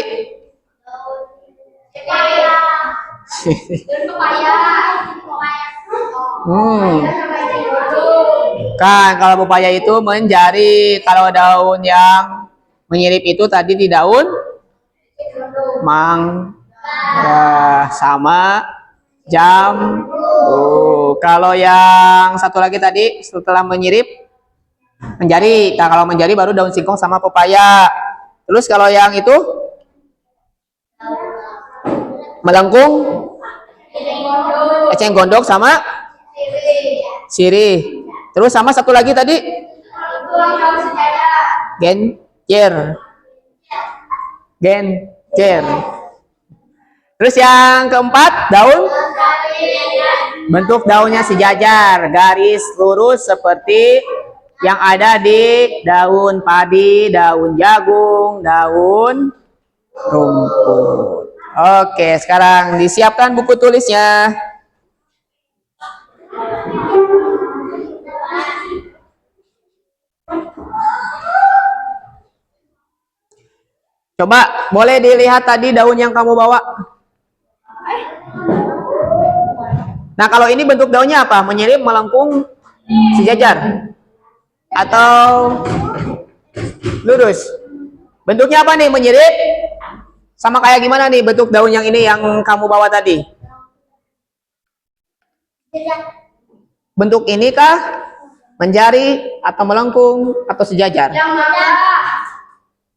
Kan kalau pepaya itu menjari. Kalau daun yang menyirip itu tadi di daun mangga sama jambu. Kalau yang satu lagi tadi setelah menyirip menjari. Nah, kalau menjari baru daun singkong sama pepaya. Terus kalau yang itu melengkung, eceng gondok sama sirih. Terus sama satu lagi tadi genjer. Terus yang keempat daun, bentuk daunnya sejajar, garis lurus seperti yang ada di daun padi, daun jagung, daun rumput. Oke, sekarang disiapkan buku tulisnya. Coba boleh dilihat tadi daun yang kamu bawa. Nah, kalau ini bentuk daunnya apa? Menyirip, melengkung, sejajar, atau lurus? Bentuknya apa nih? Menyirip? Sama kayak gimana nih bentuk daun yang ini yang kamu bawa tadi? Bentuk ini kah? Menjari, atau melengkung, atau sejajar?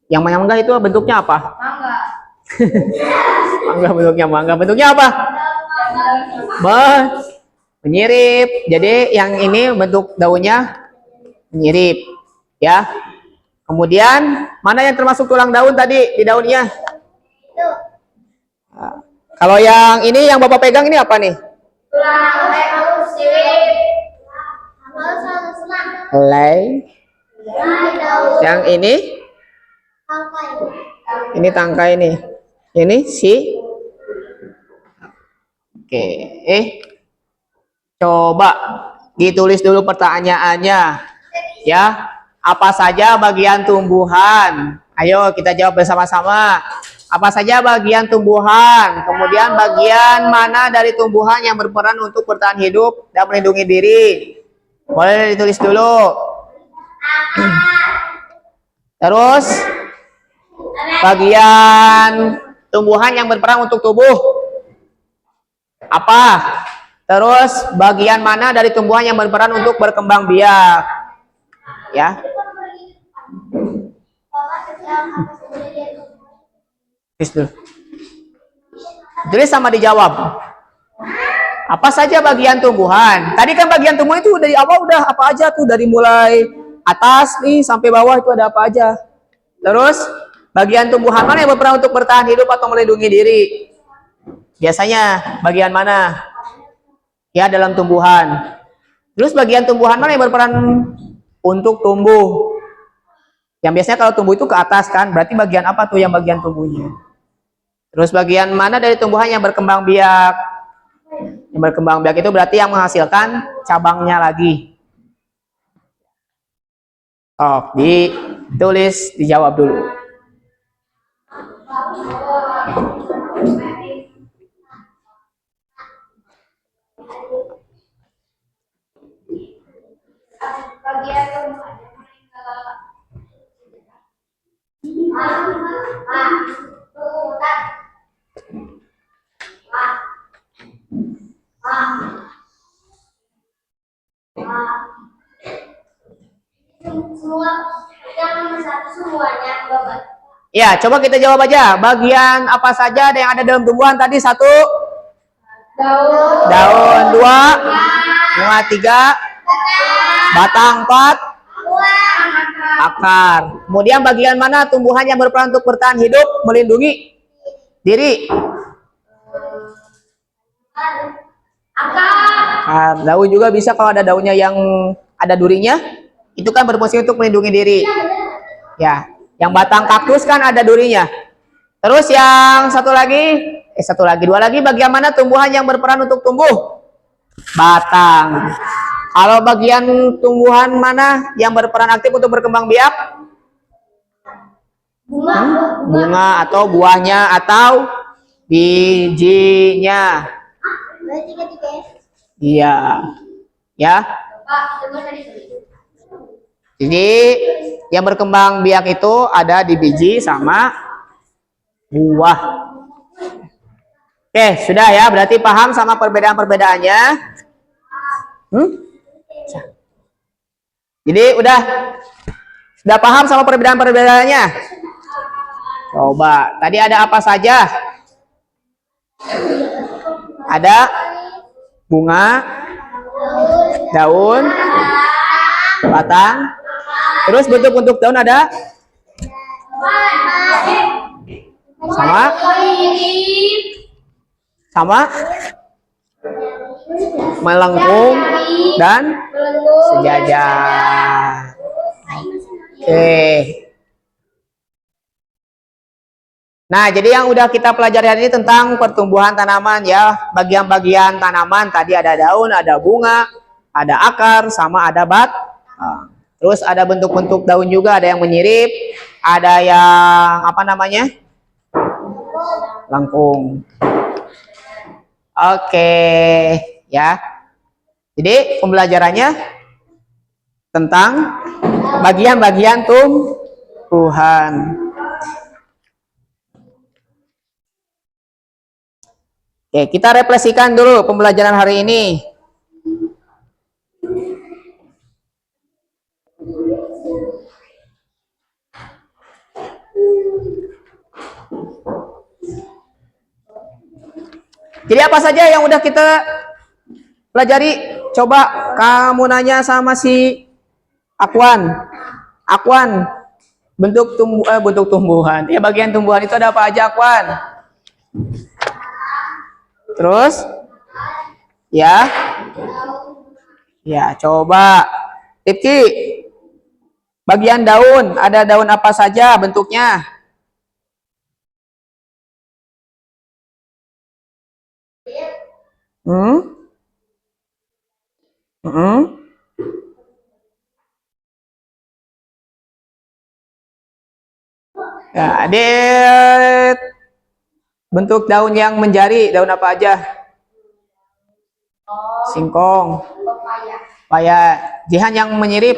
Yang mangga itu bentuknya apa? Mangga bentuknya mangga. Bentuknya apa? Menyirip. Jadi yang ini bentuk daunnya menyirip, ya. Kemudian mana yang termasuk tulang daun tadi di daunnya? Nah, kalau yang ini yang Bapak pegang ini apa nih? Helai. Yang ini tangkai nih. Ini si. Oke, coba ditulis dulu pertanyaannya, ya. Apa saja bagian tumbuhan? Ayo kita jawab bersama-sama. Apa saja bagian tumbuhan? Kemudian bagian mana dari tumbuhan yang berperan untuk bertahan hidup dan melindungi diri? Boleh ditulis dulu. Terus bagian tumbuhan yang berperan untuk tubuh apa? Terus bagian mana dari tumbuhan yang berperan untuk berkembang biak? Ya. Tulis sama dijawab. Apa saja bagian tumbuhan? Tadi kan bagian tumbuhan itu dari awal udah apa aja tuh, dari mulai atas nih sampai bawah itu ada apa aja. Terus bagian tumbuhan mana yang berperan untuk bertahan hidup atau melindungi diri? Biasanya bagian mana? Ya, dalam tumbuhan. Terus bagian tumbuhan mana yang berperan untuk tumbuh? Yang biasanya kalau tumbuh itu ke atas kan, berarti bagian apa tuh yang bagian tumbuhnya? Terus bagian mana dari tumbuhan yang berkembang biak? Yang berkembang biak itu berarti yang menghasilkan cabangnya lagi. Oh, ditulis, dijawab dulu. Ya, coba kita jawab aja. Bagian apa saja yang ada dalam tumbuhan tadi? 1. Daun. 2. Bunga. 3. Batang. 4. Akar. Kemudian bagian mana tumbuhan yang berperan untuk bertahan hidup, melindungi diri?
Akar.
Daun juga bisa kalau ada daunnya yang ada durinya, itu kan berfungsi untuk melindungi diri. Ya, yang batang kaktus kan ada durinya. Terus yang dua lagi, bagian mana tumbuhan yang berperan untuk tumbuh? Batang. Kalau bagian tumbuhan mana yang berperan aktif untuk berkembang biak? Bunga atau buahnya atau bijinya. Iya. Ya. Jadi yang berkembang biak itu ada di biji sama buah. Oke, sudah ya, berarti paham sama perbedaan-perbedaannya. Jadi sudah paham sama perbedaan-perbedaannya? Coba, tadi ada apa saja? Ada bunga, daun, batang. Terus bentuk-bentuk daun ada? Sama melengkung dan sejajar. Oke. Nah, jadi yang udah kita pelajari hari ini tentang pertumbuhan tanaman ya. Bagian-bagian tanaman tadi ada daun, ada bunga, ada akar, sama ada batang. Terus ada bentuk-bentuk daun juga, ada yang menyirip, ada yang apa namanya? Lengkung. Oke, ya. Jadi pembelajarannya tentang bagian-bagian tumbuhan. Oke, kita refleksikan dulu pembelajaran hari ini. Jadi apa saja yang udah kita pelajari? Coba kamu nanya sama si Akwan. Akwan, bentuk tumbuhan. Ya, bagian tumbuhan itu ada apa aja, Akwan? Terus? Ya. Ya, coba. Tipki. Bagian daun, ada daun apa saja bentuknya? Ya, adik. Bentuk daun yang menjari, daun apa aja? Singkong. Paya. Jihan yang menyirip.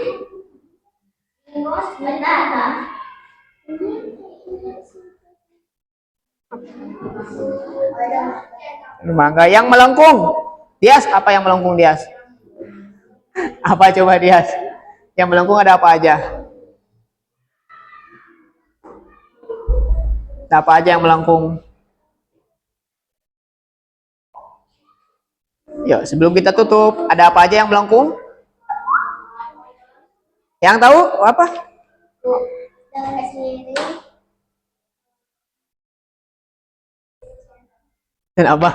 Mangga. Yang melengkung. Dias, apa yang melengkung, Dias? Apa coba, Dias? Yang melengkung ada apa aja? Ada apa aja yang melengkung? Yuk, sebelum kita tutup, ada apa aja yang melengkung? Yang tahu apa? Dan apa?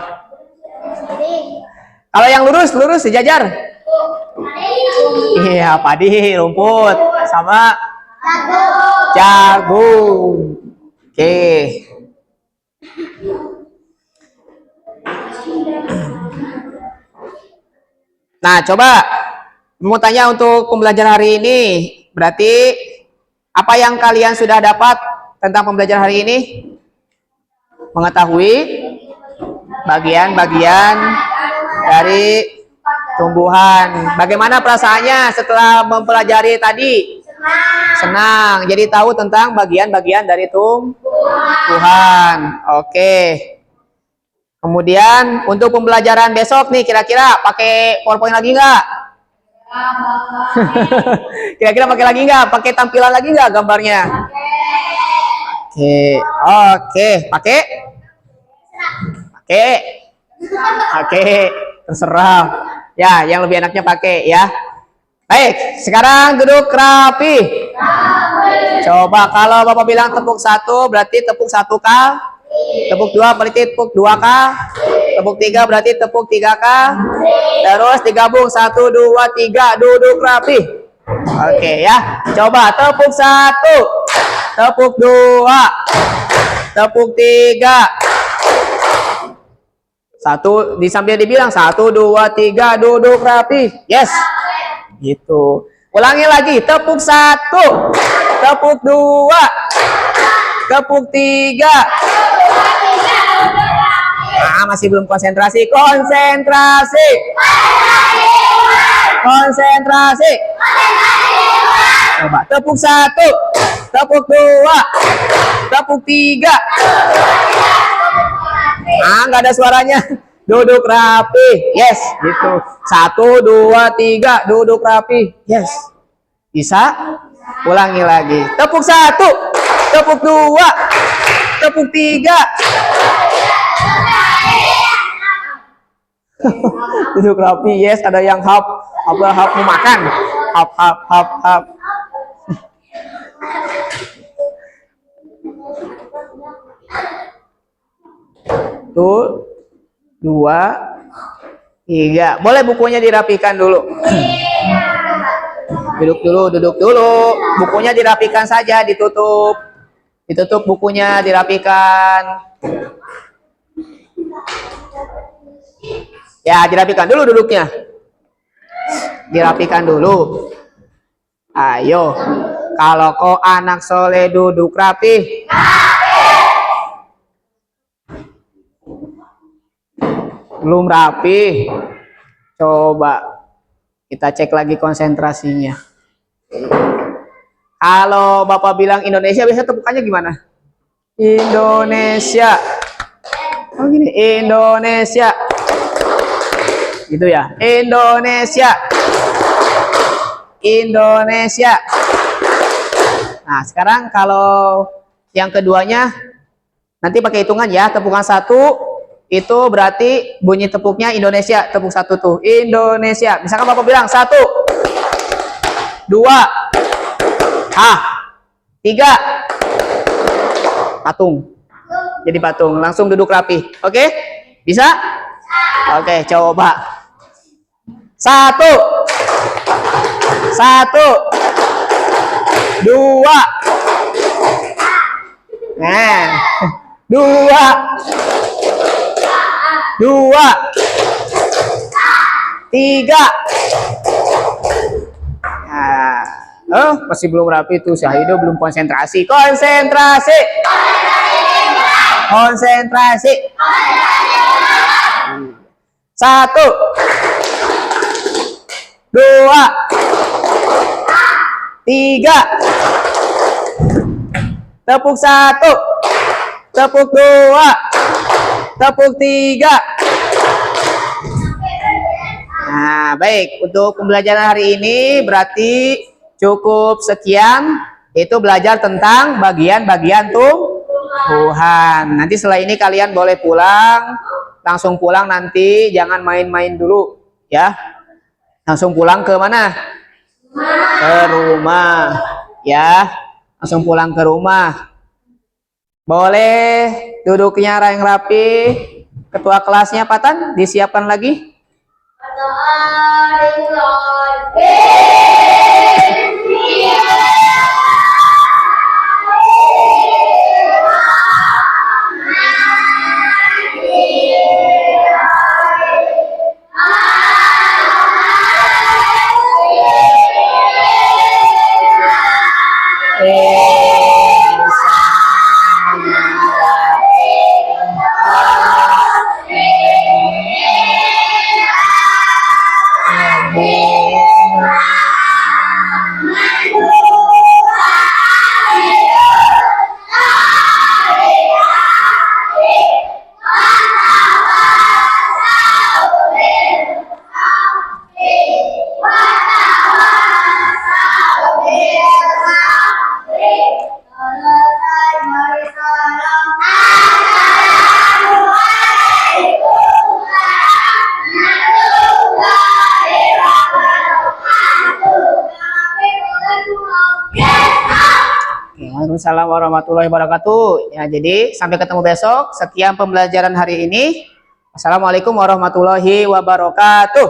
Kalau yang lurus sejajar. Iya, padi, rumput, sama jagung. Oke. Nah, coba mau tanya untuk pembelajaran hari ini. Berarti apa yang kalian sudah dapat tentang pembelajaran hari ini? Mengetahui bagian-bagian dari tumbuhan. Bagaimana perasaannya setelah mempelajari tadi? Senang. Jadi tahu tentang bagian-bagian dari tumbuhan. Oke. Kemudian untuk pembelajaran besok nih, kira-kira pakai PowerPoint lagi nggak? Kira-kira pakai lagi nggak? Pakai tampilan lagi nggak gambarnya? Oke. Pakai? Terserah. Ya, yang lebih enaknya pakai ya. Baik, sekarang duduk rapi. Coba kalau Bapak bilang tepuk 1, berarti tepuk 1 kali. Tepuk 2 berarti tepuk 2 kali. Tepuk 3 berarti tepuk 3 kali. Terus digabung 1, 2, 3, duduk rapi. Oke ya. Coba tepuk 1, tepuk 2, tepuk 3. Satu sambil dibilang 1, 2, 3, duduk rapi. Yes. Gitu. Ulangi lagi. Tepuk 1, tepuk 2, tepuk 3. Nah, masih belum konsentrasi. Konsentrasi. Konsentrasi. Coba tepuk 1, tepuk 2, tepuk 3. Ah, nggak ada suaranya. Duduk rapi. Yes, gitu. 1, 2, 3, duduk rapi. Yes. Bisa? Ulangi lagi. Tepuk 1, tepuk 2, tepuk 3. Duduk rapi. Yes, ada yang hap mau makan. Hap. Tuh, 2, 3. Boleh bukunya dirapikan dulu. Duduk dulu. Bukunya dirapikan saja, ditutup. Ditutup bukunya, dirapikan. Ya, dirapikan dulu duduknya. Dirapikan dulu. Ayo. Kalau kau anak soleh duduk rapi. Belum rapi. Coba kita cek lagi konsentrasinya. Kalau Bapak bilang Indonesia, biasanya tepukannya gimana? Indonesia. Oh gini, Indonesia. Gitu ya. Indonesia. Indonesia. Nah, sekarang kalau yang keduanya nanti pakai hitungan ya. Tepukan 1 itu berarti bunyi tepuknya Indonesia. Tepuk 1 tuh Indonesia. Misalkan Bapak bilang 1, 2, 3. Patung. Jadi patung. Langsung duduk rapi. Oke? Bisa? Oke, coba. 1, 2. Nah. 2, 3. Nah, masih belum rapi tuh. Syahido belum konsentrasi. Konsentrasi. Konsentrasi. 1, 2, 3. Tepuk 1, tepuk 2, tepuk 3. Nah, baik. Untuk pembelajaran hari ini berarti cukup sekian. Itu belajar tentang bagian-bagian Tuhan. Nanti setelah ini kalian boleh pulang. Langsung pulang nanti. Jangan main-main dulu. Ya. Langsung pulang ke mana? Ke rumah. Ya. Langsung pulang ke rumah. Boleh duduknya yang rapi. Ketua kelasnya Patan disiapkan lagi. Waalaikumsalam warahmatullahi wabarakatuh. Ya, jadi sampai ketemu besok. Sekian pembelajaran hari ini. Assalamualaikum warahmatullahi wabarakatuh.